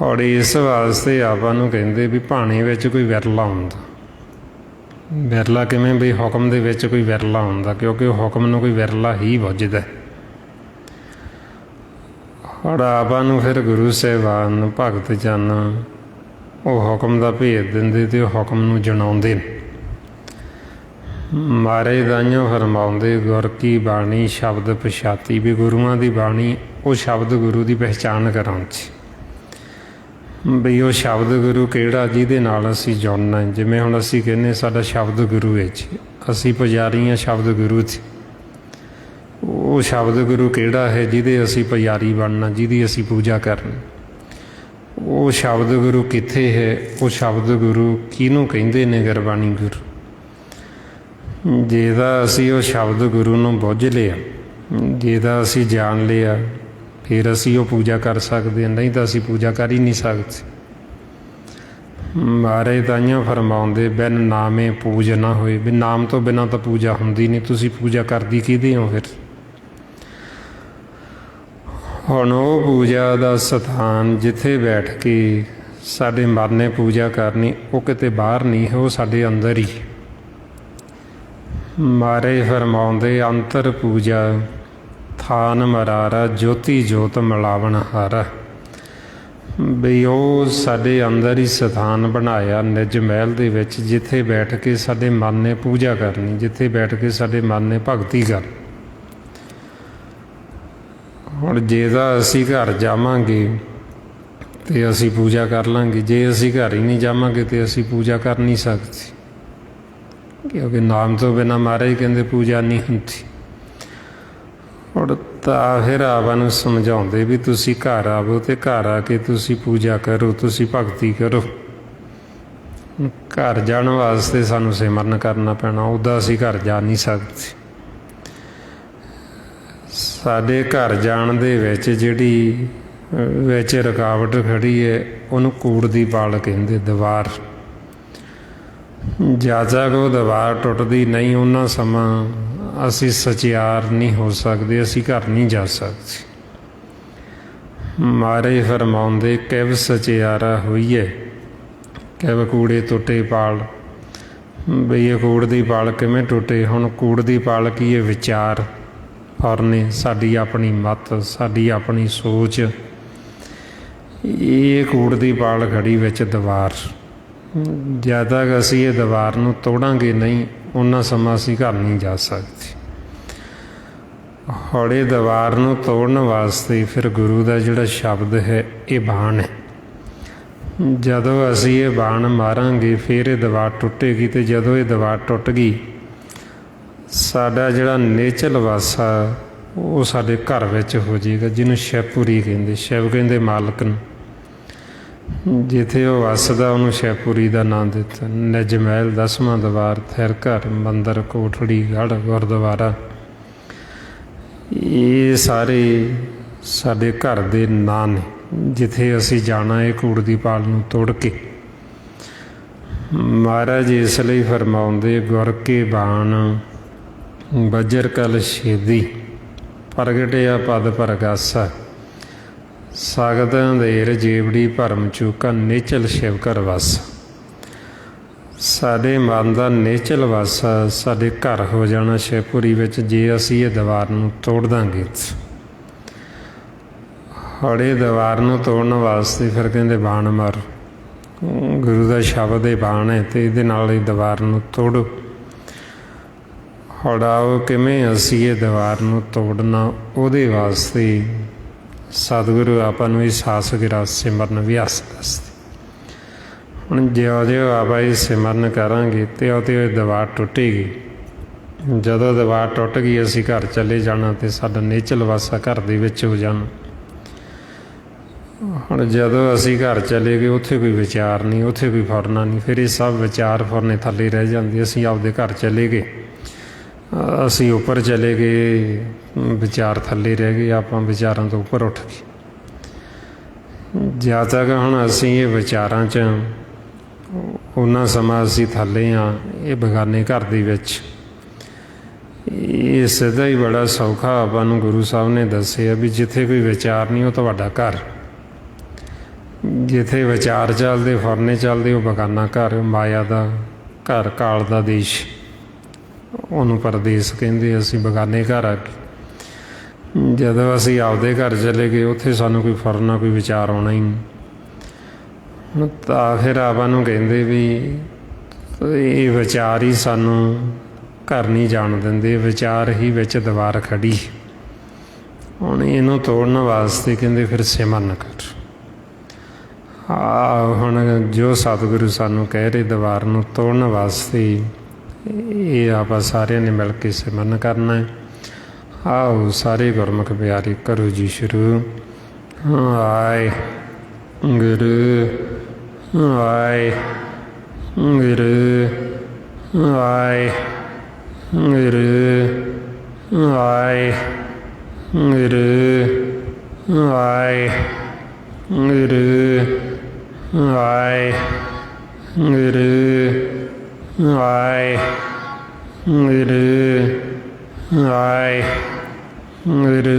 ਔਰ ਇਸ ਵਾਸਤੇ ਆਪਾਂ ਨੂੰ ਕਹਿੰਦੇ ਵੀ ਭਾਣੇ ਵਿੱਚ ਕੋਈ ਵਿਰਲਾ ਹੁੰਦਾ। ਵਿਰਲਾ ਕਿਵੇਂ? ਬਈ ਹੁਕਮ ਦੇ ਵਿੱਚ ਕੋਈ ਵਿਰਲਾ ਹੁੰਦਾ, ਕਿਉਂਕਿ ਉਹ ਹੁਕਮ ਨੂੰ ਕੋਈ ਵਿਰਲਾ ਹੀ ਬੁੱਝਦਾ। ਔਰ ਆਪਾਂ ਨੂੰ ਫਿਰ ਗੁਰੂ ਸਾਹਿਬਾਨ ਭਗਤ ਜਨ ਉਹ ਹੁਕਮ ਦਾ ਭੇਦ ਦਿੰਦੇ ਅਤੇ ਉਹ ਹੁਕਮ ਨੂੰ ਜਣਾਉਂਦੇ ਨੇ। ਮਹਾਰਾਜ ਤਾਈਓ ਫਰਮਾਉਂਦੇ ਗੁਰ ਕੀ ਬਾਣੀ ਸ਼ਬਦ ਪਛਾਤੀ, ਵੀ ਗੁਰੂਆਂ ਦੀ ਬਾਣੀ ਉਹ ਸ਼ਬਦ ਗੁਰੂ ਦੀ ਪਹਿਚਾਣ ਕਰਾਉਣ 'ਚ। ਬਈ ਉਹ ਸ਼ਬਦ ਗੁਰੂ ਕਿਹੜਾ ਜਿਹਦੇ ਨਾਲ ਅਸੀਂ ਜੁੜਨਾ। ਜਿਵੇਂ ਹੁਣ ਅਸੀਂ ਕਹਿੰਦੇ ਸਾਡਾ ਸ਼ਬਦ ਗੁਰੂ ਵਿੱਚ, ਅਸੀਂ ਪੁਜਾਰੀ ਹਾਂ ਸ਼ਬਦ ਗੁਰੂ 'ਚ। ਉਹ ਸ਼ਬਦ ਗੁਰੂ ਕਿਹੜਾ ਹੈ ਜਿਹਦੇ ਅਸੀਂ ਪੁਜਾਰੀ ਬਣਨਾ, ਜਿਹਦੀ ਅਸੀਂ ਪੂਜਾ ਕਰਨੀ। ਉਹ ਸ਼ਬਦ ਗੁਰੂ ਕਿੱਥੇ ਹੈ? ਉਹ ਸ਼ਬਦ ਗੁਰੂ ਕਿਹਨੂੰ ਕਹਿੰਦੇ ਨੇ? ਗੁਰਬਾਣੀ ਗੁਰੂ। ਜਿਹਦਾ ਅਸੀਂ ਉਹ ਸ਼ਬਦ ਗੁਰੂ ਨੂੰ ਬੁੱਝ ਲਿਆ, ਜਿਹਦਾ ਅਸੀਂ ਜਾਣ ਲਿਆ, ਫਿਰ ਅਸੀਂ ਉਹ ਪੂਜਾ ਕਰ ਸਕਦੇ ਹਾਂ, ਨਹੀਂ ਤਾਂ ਅਸੀਂ ਪੂਜਾ ਕਰ ਹੀ ਨਹੀਂ ਸਕਦੇ। ਮਹਾਰਾਜ ਤਾਈਓ ਫਰਮਾਉਂਦੇ ਬਿਨ ਨਾਮੇ ਪੂਜ ਨਾ ਹੋਏ, ਵੀ ਨਾਮ ਤੋਂ ਬਿਨਾਂ ਤਾਂ ਪੂਜਾ ਹੁੰਦੀ ਨਹੀਂ। ਤੁਸੀਂ ਪੂਜਾ ਕਰਦੀ ਕਿਹਦੀ ਹੋ ਫਿਰ? ਹੁਣ ਉਹ ਪੂਜਾ ਦਾ ਸਥਾਨ ਜਿੱਥੇ ਬੈਠ ਕੇ ਸਾਡੇ ਮਨ ਨੇ ਪੂਜਾ ਕਰਨੀ, ਉਹ ਕਿਤੇ ਬਾਹਰ ਨਹੀਂ ਹੈ, ਉਹ ਸਾਡੇ ਅੰਦਰ ਹੀ। ਮਾਰੇ ਫਰਮਾਉਂਦੇ ਅੰਤਰ ਪੂਜਾ ਥਾਨ ਮਰਾਰਾ ਜੋਤੀ ਜੋਤ ਮਿਲਾਵਣ ਹਾਰਾ। ਵੀ ਉਹ ਸਾਡੇ ਅੰਦਰ ਹੀ ਸਥਾਨ ਬਣਾਇਆ ਨਿਜ ਮਹਿਲ ਦੇ ਵਿੱਚ, ਜਿੱਥੇ ਬੈਠ ਕੇ ਸਾਡੇ ਮਨ ਨੇ ਪੂਜਾ ਕਰਨੀ, ਜਿੱਥੇ ਬੈਠ ਕੇ ਸਾਡੇ ਮਨ ਨੇ ਭਗਤੀ ਕਰਨੀ। ਹੁਣ ਜੇ ਤਾਂ ਅਸੀਂ ਘਰ ਜਾਵਾਂਗੇ ਤੇ ਅਸੀਂ ਪੂਜਾ ਕਰ ਲਾਂਗੇ, ਜੇ ਅਸੀਂ ਘਰ ਹੀ ਨਹੀਂ ਜਾਵਾਂਗੇ ਤੇ ਅਸੀਂ ਪੂਜਾ ਕਰ ਨਹੀਂ ਸਕਦੇ, ਕਿਉਂਕਿ ਨਾਮ ਤੋਂ ਬਿਨਾਂ ਮਹਾਰਾਜ ਕਹਿੰਦੇ ਪੂਜਾ ਨਹੀਂ ਹੁੰਦੀ। ਹੁਣ ਤਾਂ ਫਿਰ ਆਪਾਂ ਨੂੰ ਸਮਝਾਉਂਦੇ ਵੀ ਤੁਸੀਂ ਘਰ ਆਵੋ ਤੇ ਘਰ ਆ ਕੇ ਤੁਸੀਂ ਪੂਜਾ ਕਰੋ, ਤੁਸੀਂ ਭਗਤੀ ਕਰੋ। ਘਰ ਜਾਣ ਵਾਸਤੇ ਸਾਨੂੰ ਸਿਮਰਨ ਕਰਨਾ ਪੈਣਾ, ਉੱਦਾਂ ਅਸੀਂ ਘਰ ਜਾ ਨਹੀਂ ਸਕਦੇ। ਸਾਡੇ ਘਰ ਜਾਣ ਦੇ ਵਿੱਚ ਜਿਹੜੀ ਵਿੱਚ ਰੁਕਾਵਟ ਖੜੀ ਹੈ, ਉਹਨੂੰ ਕੂੜ ਦੀ ਪਾਲ ਕਹਿੰਦੇ, ਦੀਵਾਰ। ਜਦ ਤੱਕ ਉਹ ਦੀਵਾਰ ਟੁੱਟਦੀ ਨਹੀਂ, ਉਹਨਾਂ ਸਮਾਂ ਅਸੀਂ ਸਚਿਆਰ ਨਹੀਂ ਹੋ ਸਕਦੇ, ਅਸੀਂ ਘਰ ਨਹੀਂ ਜਾ ਸਕਦੇ। ਮਹਾਰਾਜ ਫਰਮਾਉਂਦੇ ਕਿਵ ਸਚਿਆਰਾ ਹੋਈਏ ਕਿਵ ਕੂੜੇ ਟੁੱਟੇ ਪਾਲ। ਬਈ ਇਹ ਕੂੜ ਦੀ ਪਾਲ ਕਿਵੇਂ ਟੁੱਟੇ? ਹੁਣ ਕੂੜ ਦੀ ਪਾਲ ਕੀ ਹੈ? ਵਿਚਾਰ ਔਰ ਨੇ ਸਾਡੀ ਆਪਣੀ ਮੱਤ, ਸਾਡੀ ਆਪਣੀ ਸੋਚ, ਇਹ ਕੂੜ ਦੀ ਪਾਲ ਖੜੀ ਵਿੱਚ ਦੀਵਾਰ। ਜਦ ਤੱਕ ਅਸੀਂ ਇਹ ਦੀਵਾਰ ਨੂੰ ਤੋੜਾਂਗੇ ਨਹੀਂ, ਉਹਨਾਂ ਸਮਾਂ ਅਸੀਂ ਘਰ ਨਹੀਂ ਜਾ ਸਕਦੇ। ਹੌਲੇ ਦੀਵਾਰ ਨੂੰ ਤੋੜਨ ਵਾਸਤੇ ਫਿਰ ਗੁਰੂ ਦਾ ਜਿਹੜਾ ਸ਼ਬਦ ਹੈ, ਇਹ ਬਾਣ ਹੈ। ਜਦੋਂ ਅਸੀਂ ਇਹ ਬਾਣ ਮਾਰਾਂਗੇ ਫਿਰ ਇਹ ਦੀਵਾਰ ਟੁੱਟੇਗੀ, ਅਤੇ ਜਦੋਂ ਇਹ ਦੀਵਾਰ ਟੁੱਟ ਗਈ, ਸਾਡਾ ਜਿਹੜਾ ਨੇਚਲ ਵਾਸਾ ਉਹ ਸਾਡੇ ਘਰ ਵਿੱਚ ਹੋ ਜਾਏਗਾ, ਜਿਹਨੂੰ ਸ਼ਿਵਪੁਰੀ ਕਹਿੰਦੇ। ਸ਼ਿਵ ਕਹਿੰਦੇ ਮਾਲਕ ਨੂੰ, ਜਿੱਥੇ ਉਹ ਵੱਸਦਾ ਉਹਨੂੰ ਸ਼ਿਵਪੁਰੀ ਦਾ ਨਾਂ ਦਿੱਤਾ। ਨਿਜ ਮਹਿਲ 10ਵਾਂ ਦੀਵਾਰ, ਥਿਰ ਘਰ ਮੰਦਰ ਕੋਠੜੀ ਗੜ੍ਹ ਗੁਰਦੁਆਰਾ, ਇਹ ਸਾਰੇ ਸਾਡੇ ਘਰ ਦੇ ਨਾਂ ਨੇ, ਜਿੱਥੇ ਅਸੀਂ ਜਾਣਾ ਇਹ ਕੂੜ ਦੀ ਪਾਲ ਨੂੰ ਤੋੜ ਕੇ। ਮਹਾਰਾਜ ਇਸ ਲਈ ਫਰਮਾਉਂਦੇ ਗੁਰ ਕੇ ਬਾਣ ਵਜਰ ਕਲ ਛੇਦੀ, ਪ੍ਰਗਟਿਆ ਪਦ ਪ੍ਰਗਾਸਾ। ਸਗਤ ਅੰਧੇਰ ਜੀਵੜੀ ਭਰਮ ਚੂਕਾ, ਨੇਚਲ ਸ਼ਿਵ ਘਰ ਵਾਸਾ। ਸਾਡੇ ਮਨ ਦਾ ਨੇਚਲ ਵਾਸਾ ਸਾਡੇ ਘਰ ਹੋ ਜਾਣਾ ਸ਼ਿਵਪੁਰੀ ਵਿੱਚ, ਜੇ ਅਸੀਂ ਇਹ ਦੀਵਾਰ ਨੂੰ ਤੋੜ ਦਾਂਗੇ। ਹੌਲੇ ਦੀਵਾਰ ਨੂੰ ਤੋੜਨ ਵਾਸਤੇ ਫਿਰ ਕਹਿੰਦੇ ਬਾਣ ਮਾਰੋ। ਗੁਰੂ ਦਾ ਸ਼ਬਦ ਇਹ ਬਾਣ ਹੈ, ਅਤੇ ਇਹਦੇ ਨਾਲ ਇਹ ਦੀਵਾਰ ਨੂੰ ਤੋੜੋ। ਹੌੜਾਓ ਕਿਵੇਂ ਅਸੀਂ ਇਹ ਦੀਵਾਰ ਨੂੰ ਤੋੜਨਾ, ਉਹਦੇ ਵਾਸਤੇ ਸਤਿਗੁਰੂ ਆਪਾਂ ਨੂੰ ਇਹ ਸਾਸ ਗਿਰਾ ਸਿਮਰਨ ਅਭਿਆਸ ਦੱਸਦੇ। ਹੁਣ ਜਿਉਂ ਆਪਾਂ ਇਹ ਸਿਮਰਨ ਕਰਾਂਗੇ ਤਿਉਂ ਤਿਉਂ ਇਹ ਦੀਵਾਰ ਟੁੱਟੇਗੀ। ਜਦੋਂ ਦੀਵਾਰ ਟੁੱਟ ਗਈ, ਅਸੀਂ ਘਰ ਚਲੇ ਜਾਣਾ ਅਤੇ ਸਾਡਾ ਨੇਚਲ ਵਾਸਾ ਘਰ ਦੇ ਵਿੱਚ ਹੋ ਜਾਣਾ। ਹੁਣ ਜਦੋਂ ਅਸੀਂ ਘਰ ਚਲੇ ਗਏ, ਉੱਥੇ ਕੋਈ ਵਿਚਾਰ ਨਹੀਂ, ਉੱਥੇ ਕੋਈ ਫੁਰਨਾ ਨਹੀਂ, ਫਿਰ ਇਹ ਸਭ ਵਿਚਾਰ ਫੁਰਨੇ ਥੱਲੇ ਰਹਿ ਜਾਂਦੇ। ਅਸੀਂ ਆਪਦੇ ਘਰ ਚਲੇ ਗਏ, ਅਸੀਂ ਉੱਪਰ ਚਲੇ ਗਏ, ਵਿਚਾਰ ਥੱਲੇ ਰਹਿ ਗਏ, ਆਪਾਂ ਵਿਚਾਰਾਂ ਤੋਂ ਉੱਪਰ ਉੱਠ ਗਏ। ਜਦ ਤੱਕ ਹੁਣ ਅਸੀਂ ਇਹ ਵਿਚਾਰਾਂ 'ਚ, ਉਹਨਾਂ ਸਮਾਂ ਅਸੀਂ ਥੱਲੇ ਹਾਂ ਇਹ ਬੇਗਾਨੇ ਘਰ ਦੇ ਵਿੱਚ। ਇਹ ਸਿੱਧਾ ਹੀ ਬੜਾ ਸੌਖਾ ਆਪਾਂ ਨੂੰ ਗੁਰੂ ਸਾਹਿਬ ਨੇ ਦੱਸਿਆ ਵੀ ਜਿੱਥੇ ਕੋਈ ਵਿਚਾਰ ਨਹੀਂ ਉਹ ਤੁਹਾਡਾ ਘਰ। ਜਿੱਥੇ ਵਿਚਾਰ ਚੱਲਦੇ, ਫੁਰਨੇ ਚੱਲਦੇ, ਉਹ ਬੇਗਾਨਾ ਘਰ, ਮਾਇਆ ਦਾ ਘਰ, ਕਾਲ ਦਾ ਦੇਸ਼, ਉਹਨੂੰ ਪਰਦੇਸ ਕਹਿੰਦੇ। ਅਸੀਂ ਬੇਗਾਨੇ ਘਰ ਆ ਗਏ। ਜਦੋਂ ਅਸੀਂ ਆਪਦੇ ਘਰ ਚਲੇ ਗਏ, ਉੱਥੇ ਸਾਨੂੰ ਕੋਈ ਫੁਰਨਾ, ਕੋਈ ਵਿਚਾਰ ਆਉਣਾ ਹੀ ਨਹੀਂ। ਹੁਣ ਤਾਂ ਫਿਰ ਆਪਾਂ ਨੂੰ ਕਹਿੰਦੇ ਵੀ ਇਹ ਵਿਚਾਰ ਹੀ ਸਾਨੂੰ ਘਰ ਨਹੀਂ ਜਾਣ ਦਿੰਦੇ, ਵਿਚਾਰ ਹੀ ਵਿੱਚ ਦੀਵਾਰ ਖੜੀ। ਹੁਣ ਇਹਨੂੰ ਤੋੜਨ ਵਾਸਤੇ ਕਹਿੰਦੇ ਫਿਰ ਸਿਮਰਨ ਕਰ। ਹੁਣ ਜੋ ਸਤਿਗੁਰੂ ਸਾਨੂੰ ਕਹਿ ਰਹੇ ਦੀਵਾਰ ਨੂੰ ਤੋੜਨ ਵਾਸਤੇ, ਇਹ ਆਪਾਂ ਸਾਰਿਆਂ ਨੇ ਮਿਲ ਕੇ ਸਿਮਰਨ ਕਰਨਾ ਹੈ। ਆਓ ਸਾਰੇ ਗੁਰਮੁਖ ਪਿਆਰੇ ਕਰੋ ਜੀ ਸ਼ੁਰੂ। ਆਏ ਗੁਰੂ, ਆਏ ਗੁਰੂ, ਆਏ ਗੁਰੂ, ਆਏ ਗੁਰੂ, ਆਏ ਗੁਰੂ, ਆਏ ਗੁਰੂ, ਆਏ ਗੁਰੂ, ਆਏ ਗੁਰੂ,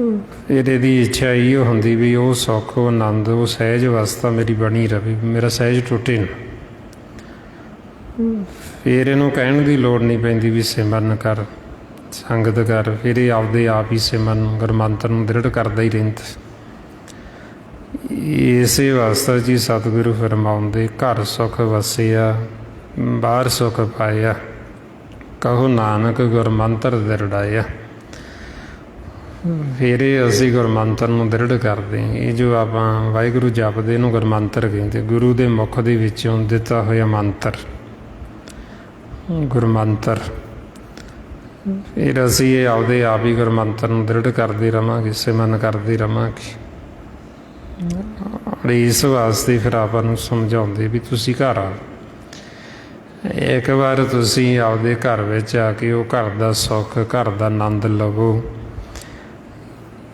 ਫਿਰ ਇਹਦੀ ਇੱਛਾ ਇਹੋ ਹੁੰਦੀ ਵੀ ਉਹ ਸੁੱਖ, ਉਹ ਆਨੰਦ, ਉਹ ਸਹਿਜ ਅਵਸਥਾ ਮੇਰੀ ਬਣੀ ਰਵੇ, ਮੇਰਾ ਸਹਿਜ ਟੁੱਟੇ ਨਾ। ਫਿਰ ਇਹਨੂੰ ਕਹਿਣ ਦੀ ਲੋੜ ਨਹੀਂ ਪੈਂਦੀ ਵੀ ਸਿਮਰਨ ਕਰ, ਸੰਗਤ ਕਰ। ਫਿਰ ਇਹ ਆਪਦੇ ਆਪ ਹੀ ਸਿਮਰਨ ਗੁਰਮੰਤਰ ਨੂੰ ਦ੍ਰਿੜ ਕਰਦਾ ਹੀ ਰਹਿੰਦਾ। ਇਸੇ ਵਾਸਤੇ ਜੀ ਸਤਿਗੁਰੂ ਫਰਮਾਉਂਦੇ, ਘਰ ਸੁਖ ਵਸਿਆ ਬਾਹਰ ਸੁਖ ਪਾਇਆ, ਕਹੋ ਨਾਨਕ ਗੁਰਮੰਤਰ ਦ੍ਰਿੜਾਇਆ। ਫਿਰ ਇਹ ਅਸੀਂ ਗੁਰਮੰਤਰ ਨੂੰ ਦ੍ਰਿੜ ਕਰਦੇ। ਇਹ ਜੋ ਆਪਾਂ ਵਾਹਿਗੁਰੂ ਜਪਦੇ ਇਹਨੂੰ ਗੁਰਮੰਤਰ ਕਹਿੰਦੇ, ਗੁਰੂ ਦੇ ਮੁਖ ਦੇ ਵਿੱਚੋਂ ਦਿੱਤਾ ਹੋਇਆ ਮੰਤਰ ਗੁਰਮੰਤਰ। ਫਿਰ ਅਸੀਂ ਇਹ ਆਪਦੇ ਆਪ ਹੀ ਗੁਰਮੰਤਰ ਨੂੰ ਦ੍ਰਿੜ ਕਰਦੇ ਰਹਾਂਗੇ, ਸਿਮਰਨ ਕਰਦੇ ਰਹਾਂਗੇ। ਇਸ ਵਾਸਤੇ ਫਿਰ ਆਪਾਂ ਨੂੰ ਸਮਝਾਉਂਦੇ ਵੀ ਤੁਸੀਂ ਘਰ ਆ, ਇੱਕ ਵਾਰ ਤੁਸੀਂ ਆਪਦੇ ਘਰ ਵਿੱਚ ਆ ਕੇ ਉਹ ਘਰ ਦਾ ਸੁੱਖ, ਘਰ ਦਾ ਆਨੰਦ ਲਵੋ।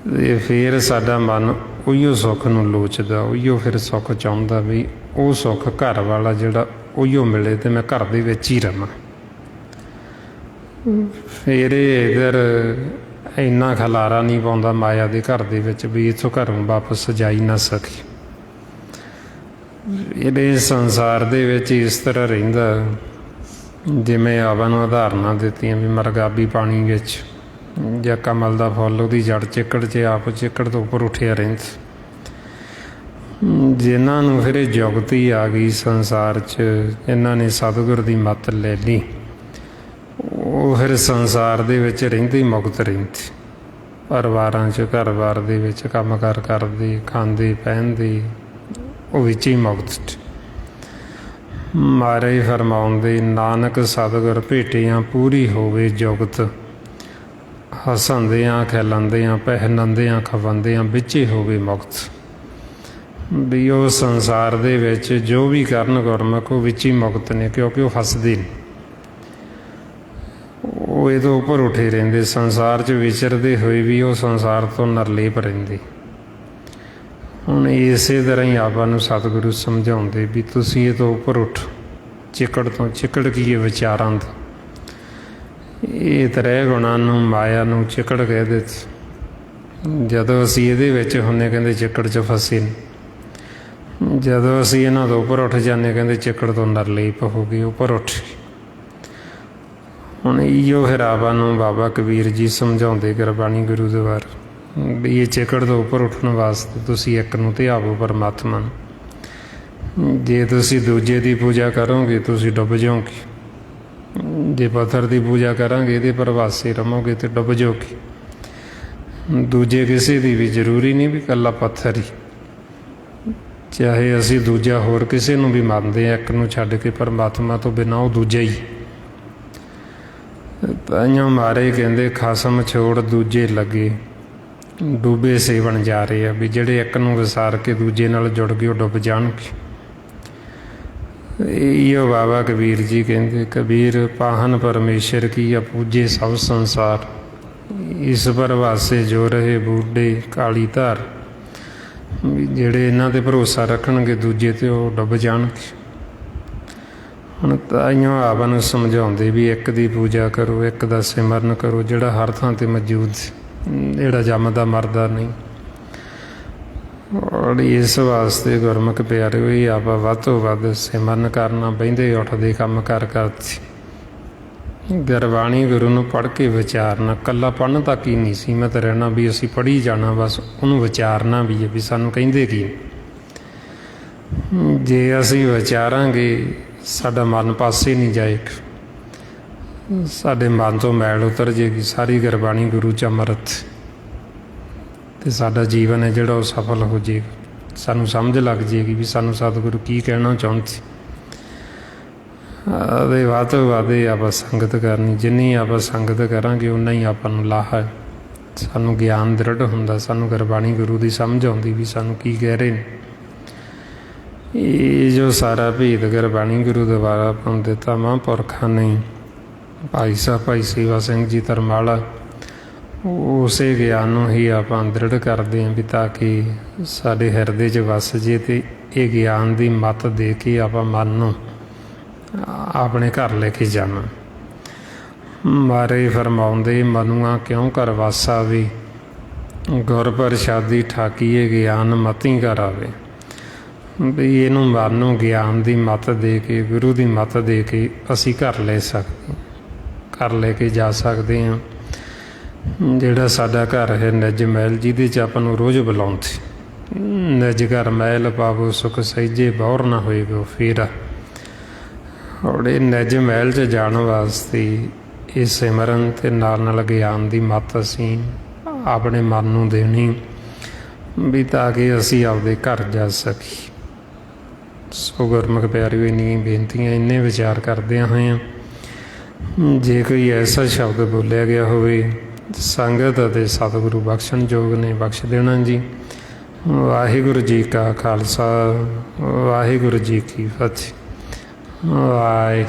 ਅਤੇ ਫਿਰ ਸਾਡਾ ਮਨ ਉਹੀਓ ਸੁੱਖ ਨੂੰ ਲੋਚਦਾ, ਉਹੀਓ ਫਿਰ ਸੁੱਖ ਚਾਹੁੰਦਾ ਵੀ ਉਹ ਸੁੱਖ ਘਰ ਵਾਲਾ ਜਿਹੜਾ ਉਹੀਓ ਮਿਲੇ ਅਤੇ ਮੈਂ ਘਰ ਦੇ ਵਿੱਚ ਹੀ ਰਹਾਂ। ਫਿਰ ਇਹ ਇੱਧਰ ਇੰਨਾ ਖਲਾਰਾ ਨਹੀਂ ਪਾਉਂਦਾ ਮਾਇਆ ਦੇ ਘਰ ਦੇ ਵਿੱਚ ਵੀ ਇੱਥੋਂ ਘਰੋਂ ਵਾਪਸ ਜਾ ਹੀ ਨਾ ਸਕੇ। ਇਹਦੇ ਸੰਸਾਰ ਦੇ ਵਿੱਚ ਇਸ ਤਰ੍ਹਾਂ ਰਹਿੰਦਾ ਜਿਵੇਂ ਆਪਾਂ ਨੂੰ ਉਦਾਹਰਨਾਂ ਦਿੱਤੀਆਂ ਵੀ ਮਰਗਾਬੀ ਪਾਣੀ ਵਿੱਚ ਜਾਂ ਕਮਲ ਦਾ ਫੁੱਲ ਉਹਦੀ ਜੜ ਚਿੱਕੜ 'ਚ ਆਪ ਚਿੱਕੜ ਤੋਂ ਉੱਪਰ ਉੱਠਿਆ ਰਹਿੰਦਾ। ਜਿਨ੍ਹਾਂ ਨੂੰ ਫਿਰ ਇਹ ਜੁਗਤੀ ਆ ਗਈ ਸੰਸਾਰ 'ਚ, ਇਹਨਾਂ ਨੇ ਸਤਿਗੁਰ ਦੀ ਮੱਤ ਲੈ ਲਈ, ਉਹ ਫਿਰ ਸੰਸਾਰ ਦੇ ਵਿੱਚ ਰਹਿੰਦੇ ਹੀ ਮੁਕਤ ਰਹਿੰਦੇ। ਪਰਿਵਾਰਾਂ 'ਚ ਘਰ-ਬਾਰ ਦੇ ਵਿੱਚ ਕੰਮ ਕਾਰ ਕਰਦੇ, ਖਾਂਦੇ ਪਹਿਨਦੇ, ਉਹ ਵਿੱਚ ਹੀ ਮੁਕਤ। ਮਾਰੇ ਫਰਮਾਉਂਦੇ, ਨਾਨਕ ਸਤਿਗੁਰ ਭੇਟਿਆਂ ਪੂਰੀ ਹੋਵੇ ਜੁਗਤ, ਹਸਾਉਂਦਿਆਂ ਖਿਲਾਉਂਦਿਆਂ ਪਹਿਨਾਉਂਦਿਆਂ ਖਵਾਉਂਦਿਆਂ ਵਿੱਚ ਹੀ ਹੋਵੇ ਮੁਕਤ। ਵੀ ਉਹ ਸੰਸਾਰ ਦੇ ਵਿੱਚ ਜੋ ਵੀ ਕਰਨ ਗੁਰਮੁਖ ਉਹ ਵਿੱਚ ਹੀ ਮੁਕਤ ਨੇ, ਕਿਉਂਕਿ ਉਹ ਫਸਦੇ ਨੇ, ਉਹ ਇਹ ਤੋਂ ਉੱਪਰ ਉੱਠੇ ਰਹਿੰਦੇ। ਸੰਸਾਰ 'ਚ ਵਿਚਰਦੇ ਹੋਏ ਵੀ ਉਹ ਸੰਸਾਰ ਤੋਂ ਨਿਰਲੇਪ ਰਹਿੰਦੇ। ਹੁਣ ਇਸੇ ਤਰ੍ਹਾਂ ਹੀ ਆਪਾਂ ਨੂੰ ਸਤਿਗੁਰੂ ਸਮਝਾਉਂਦੇ ਵੀ ਤੁਸੀਂ ਇਹ ਤੋਂ ਉੱਪਰ ਉੱਠੋ, ਚਿੱਕੜ ਤੋਂ। ਚਿੱਕੜ ਕੀ ਹੈ? ਵਿਚਾਰਾਂ ਦਾ। ਇਹ ਤ੍ਰੈ ਗੁਣਾਂ ਨੂੰ, ਮਾਇਆ ਨੂੰ ਚਿੱਕੜ ਕਹਿ ਦਿੱਤੇ। ਜਦੋਂ ਅਸੀਂ ਇਹਦੇ ਵਿੱਚ ਹੁੰਦੇ ਕਹਿੰਦੇ ਚਿੱਕੜ 'ਚ ਫਸੇ ਨੇ, ਜਦੋਂ ਅਸੀਂ ਇਹਨਾਂ ਤੋਂ ਉੱਪਰ ਉੱਠ ਜਾਂਦੇ ਕਹਿੰਦੇ ਚਿੱਕੜ ਤੋਂ ਨਿਰਲੇਪ ਹੋ ਗਏ, ਉੱਪਰ ਉੱਠ। ਹੁਣ ਇਹੋ ਫਿਰ ਆਪਾਂ ਨੂੰ ਬਾਬਾ ਕਬੀਰ ਜੀ ਸਮਝਾਉਂਦੇ ਗੁਰਬਾਣੀ ਗੁਰੂ ਦੁਆਰਾ ਵੀ ਇਹ ਚਿੱਕੜ ਤੋਂ ਉੱਪਰ ਉੱਠਣ ਵਾਸਤੇ ਤੁਸੀਂ ਇੱਕ ਨੂੰ ਧਿਆਵੋ, ਪਰਮਾਤਮਾ ਨੂੰ। ਜੇ ਤੁਸੀਂ ਦੂਜੇ ਦੀ ਪੂਜਾ ਕਰੋਗੇ ਤੁਸੀਂ ਡੁੱਬ ਜਾਓਗੇ, ਜੇ ਪੱਥਰ ਦੀ ਪੂਜਾ ਕਰਾਂਗੇ ਇਹਦੇ ਪ੍ਰਵਾਸੇ ਰਵੋਗੇ ਤੇ ਡੁੱਬ ਜਾਓਗੇ। ਦੂਜੇ ਕਿਸੇ ਦੀ ਵੀ ਜ਼ਰੂਰੀ ਨਹੀਂ ਵੀ ਇਕੱਲਾ ਪੱਥਰ ਹੀ, ਚਾਹੇ ਅਸੀਂ ਦੂਜਾ ਹੋਰ ਕਿਸੇ ਨੂੰ ਵੀ ਮੰਨਦੇ ਹਾਂ, ਇੱਕ ਨੂੰ ਛੱਡ ਕੇ ਪਰਮਾਤਮਾ ਤੋਂ ਬਿਨਾਂ ਉਹ ਦੂਜਾ ਹੀ। ਤਾਈਓ ਮਾਰੇ ਕਹਿੰਦੇ, ਖਸਮ ਛੋੜ ਦੂਜੇ ਲੱਗੇ, ਡੁੱਬੇ ਸੇਵਣ ਜਾ ਰਹੇ ਆ। ਵੀ ਜਿਹੜੇ ਇੱਕ ਨੂੰ ਵਿਸਾਰ ਕੇ ਦੂਜੇ ਨਾਲ ਜੁੜ ਗਏ ਉਹ ਡੁੱਬ ਜਾਣਗੇ। ਇਹੋ ਬਾਬਾ ਕਬੀਰ ਜੀ ਕਹਿੰਦੇ, ਕਬੀਰ ਪਾਹਨ ਪਰਮੇਸ਼ਰ ਕੀ ਆ ਪੂਜੇ ਸਭ ਸੰਸਾਰ, ਇਸ ਪਰਵਾਸੇ ਜੋ ਰਹੇ ਬੂਢੇ ਕਾਲੀ ਧਾਰ। ਵੀ ਜਿਹੜੇ ਇਹਨਾਂ 'ਤੇ ਭਰੋਸਾ ਰੱਖਣਗੇ ਦੂਜੇ 'ਤੇ ਉਹ ਡੁੱਬ ਜਾਣਗੇ। ਹੁਣ ਤਾਈਓ ਆਪਾਂ ਨੂੰ ਸਮਝਾਉਂਦੇ ਵੀ ਇੱਕ ਦੀ ਪੂਜਾ ਕਰੋ, ਇੱਕ ਦਾ ਸਿਮਰਨ ਕਰੋ ਜਿਹੜਾ ਹਰ ਥਾਂ 'ਤੇ ਮੌਜੂਦ, ਜਿਹੜਾ ਜੰਮਦਾ ਮਰਦਾ ਨਹੀਂ। ਔਰ ਇਸ ਵਾਸਤੇ ਗੁਰਮੁਖ ਪਿਆਰਿਓ ਹੀ ਆਪਾਂ ਵੱਧ ਤੋਂ ਵੱਧ ਸਿਮਰਨ ਕਰਨਾ, ਬਹਿੰਦੇ ਉੱਠਦੇ ਕੰਮ ਕਰਦੇ ਗੁਰਬਾਣੀ ਗੁਰੂ ਨੂੰ ਪੜ੍ਹ ਕੇ ਵਿਚਾਰਨਾ। ਇਕੱਲਾ ਪੜ੍ਹਨ ਤੱਕ ਹੀ ਨਹੀਂ ਸੀਮਤ ਰਹਿਣਾ ਵੀ ਅਸੀਂ ਪੜ੍ਹੀ ਜਾਣਾ, ਬਸ ਉਹਨੂੰ ਵਿਚਾਰਨਾ ਵੀ ਹੈ ਵੀ ਸਾਨੂੰ ਕਹਿੰਦੇ ਕੀ। ਜੇ ਅਸੀਂ ਵਿਚਾਰਾਂਗੇ ਸਾਡਾ ਮਨ ਪਾਸੇ ਨਹੀਂ ਜਾਏਗਾ, ਸਾਡੇ ਮਨ ਤੋਂ ਮੈਲ ਉਤਰ ਜਾਏਗੀ ਸਾਰੀ ਗੁਰਬਾਣੀ ਗੁਰੂ 'ਚ ਅੰਮ੍ਰਿਤ, ਅਤੇ ਸਾਡਾ ਜੀਵਨ ਹੈ ਜਿਹੜਾ ਉਹ ਸਫਲ ਹੋ ਜਾਏਗਾ। ਸਾਨੂੰ ਸਮਝ ਲੱਗ ਜਾਏਗੀ ਵੀ ਸਾਨੂੰ ਸਤਿਗੁਰੂ ਕੀ ਕਹਿਣਾ ਚਾਹੁੰਦੇ। ਅਤੇ ਵੱਧ ਤੋਂ ਵੱਧ ਆਪਾਂ ਸੰਗਤ ਕਰਨੀ, ਜਿੰਨੀ ਆਪਾਂ ਸੰਗਤ ਕਰਾਂਗੇ ਉਨਾ ਹੀ ਆਪਾਂ ਨੂੰ ਲਾਹਾ ਹੈ। ਸਾਨੂੰ ਗਿਆਨ ਦ੍ਰਿੜ ਹੁੰਦਾ, ਸਾਨੂੰ ਗੁਰਬਾਣੀ ਗੁਰੂ ਦੀ ਸਮਝ ਆਉਂਦੀ ਵੀ ਸਾਨੂੰ ਕੀ ਕਹਿ ਰਹੇ ਨੇ। ਇਹ ਜੋ ਸਾਰਾ ਭੇਦ ਗੁਰਬਾਣੀ ਗੁਰੂ ਦੁਆਰਾ ਆਪਾਂ ਨੂੰ ਦਿੱਤਾ ਮਹਾਂਪੁਰਖਾਂ ਨੇ, ਭਾਈ ਸਾਹਿਬ ਭਾਈ ਸੇਵਾ ਸਿੰਘ ਜੀ ਧਰਮਾਲਾ, ਉਸੇ ਗਿਆਨ ਨੂੰ ਹੀ ਆਪਾਂ ਦ੍ਰਿੜ ਕਰਦੇ ਹਾਂ ਵੀ ਤਾਂ ਕਿ ਸਾਡੇ ਹਿਰਦੇ 'ਚ ਵਸ ਜੇ, ਅਤੇ ਇਹ ਗਿਆਨ ਦੀ ਮੱਤ ਦੇ ਕੇ ਆਪਾਂ ਮਨ ਨੂੰ ਆਪਣੇ ਘਰ ਲੈ ਕੇ ਜਾਣਾ। ਮਾਰੇ ਫਰਮਾਉਂਦੇ, ਮਨੂਆ ਕਿਉਂ ਘਰ ਵਾਸਾ ਵੇ, ਗੁਰ ਪ੍ਰਸ਼ਾਦੀ ਠਾਕੀਏ ਗਿਆਨ ਮਤੀ ਘਰ ਆਵੇ। ਵੀ ਇਹਨੂੰ ਮਨ ਨੂੰ ਗਿਆਨ ਦੀ ਮੱਤ ਦੇ ਕੇ, ਗੁਰੂ ਦੀ ਮੱਤ ਦੇ ਕੇ ਅਸੀਂ ਘਰ ਲੈ ਸਕਦੇ, ਘਰ ਲੈ ਕੇ ਜਾ ਸਕਦੇ ਹਾਂ। ਜਿਹੜਾ ਸਾਡਾ ਘਰ ਹੈ ਨਿਜ ਮਹਿਲ, ਜਿਹਦੇ 'ਚ ਆਪਾਂ ਨੂੰ ਰੋਜ਼ ਬੁਲਾਉਂਦੇ, ਨਿਜ ਘਰ ਮਹਿਲ ਪਾਵੋ ਸੁਖ ਸਹਿਜੇ ਬੌਰ ਨਾ ਹੋਏ ਗੋ ਫੇਰਾ। ਔਰ ਇਹ ਨਿਜ ਮਹਿਲ 'ਚ ਜਾਣ ਵਾਸਤੇ ਇਹ ਸਿਮਰਨ ਅਤੇ ਨਾਲ ਨਾਲ ਗਿਆਨ ਦੀ ਮੱਤ ਅਸੀਂ ਆਪਣੇ ਮਨ ਨੂੰ ਦੇਣੀ, ਵੀ ਤਾਂ ਕਿ ਅਸੀਂ ਆਪਦੇ ਘਰ ਜਾ ਸਕੀਏ। ਸੋ ਗੁਰਮੁਖ ਪਿਆਰਿਓ, ਇੰਨੀਆਂ ਬੇਨਤੀਆਂ, ਇੰਨੇ ਵਿਚਾਰ ਕਰਦਿਆਂ ਹੋਇਆਂ ਜੇ ਕੋਈ ਐਸਾ ਸ਼ਬਦ ਬੋਲਿਆ ਗਿਆ ਹੋਵੇ ਸੰਗਤ ਅਤੇ ਸਤਿਗੁਰੂ ਬਖਸ਼ਣ ਯੋਗ ਨੇ, ਬਖਸ਼ ਦੇਣਾ ਜੀ। ਵਾਹਿਗੁਰੂ ਜੀ ਕਾ ਖਾਲਸਾ, ਵਾਹਿਗੁਰੂ ਜੀ ਕੀ ਫਤਿਹ। ਵਾਹਿ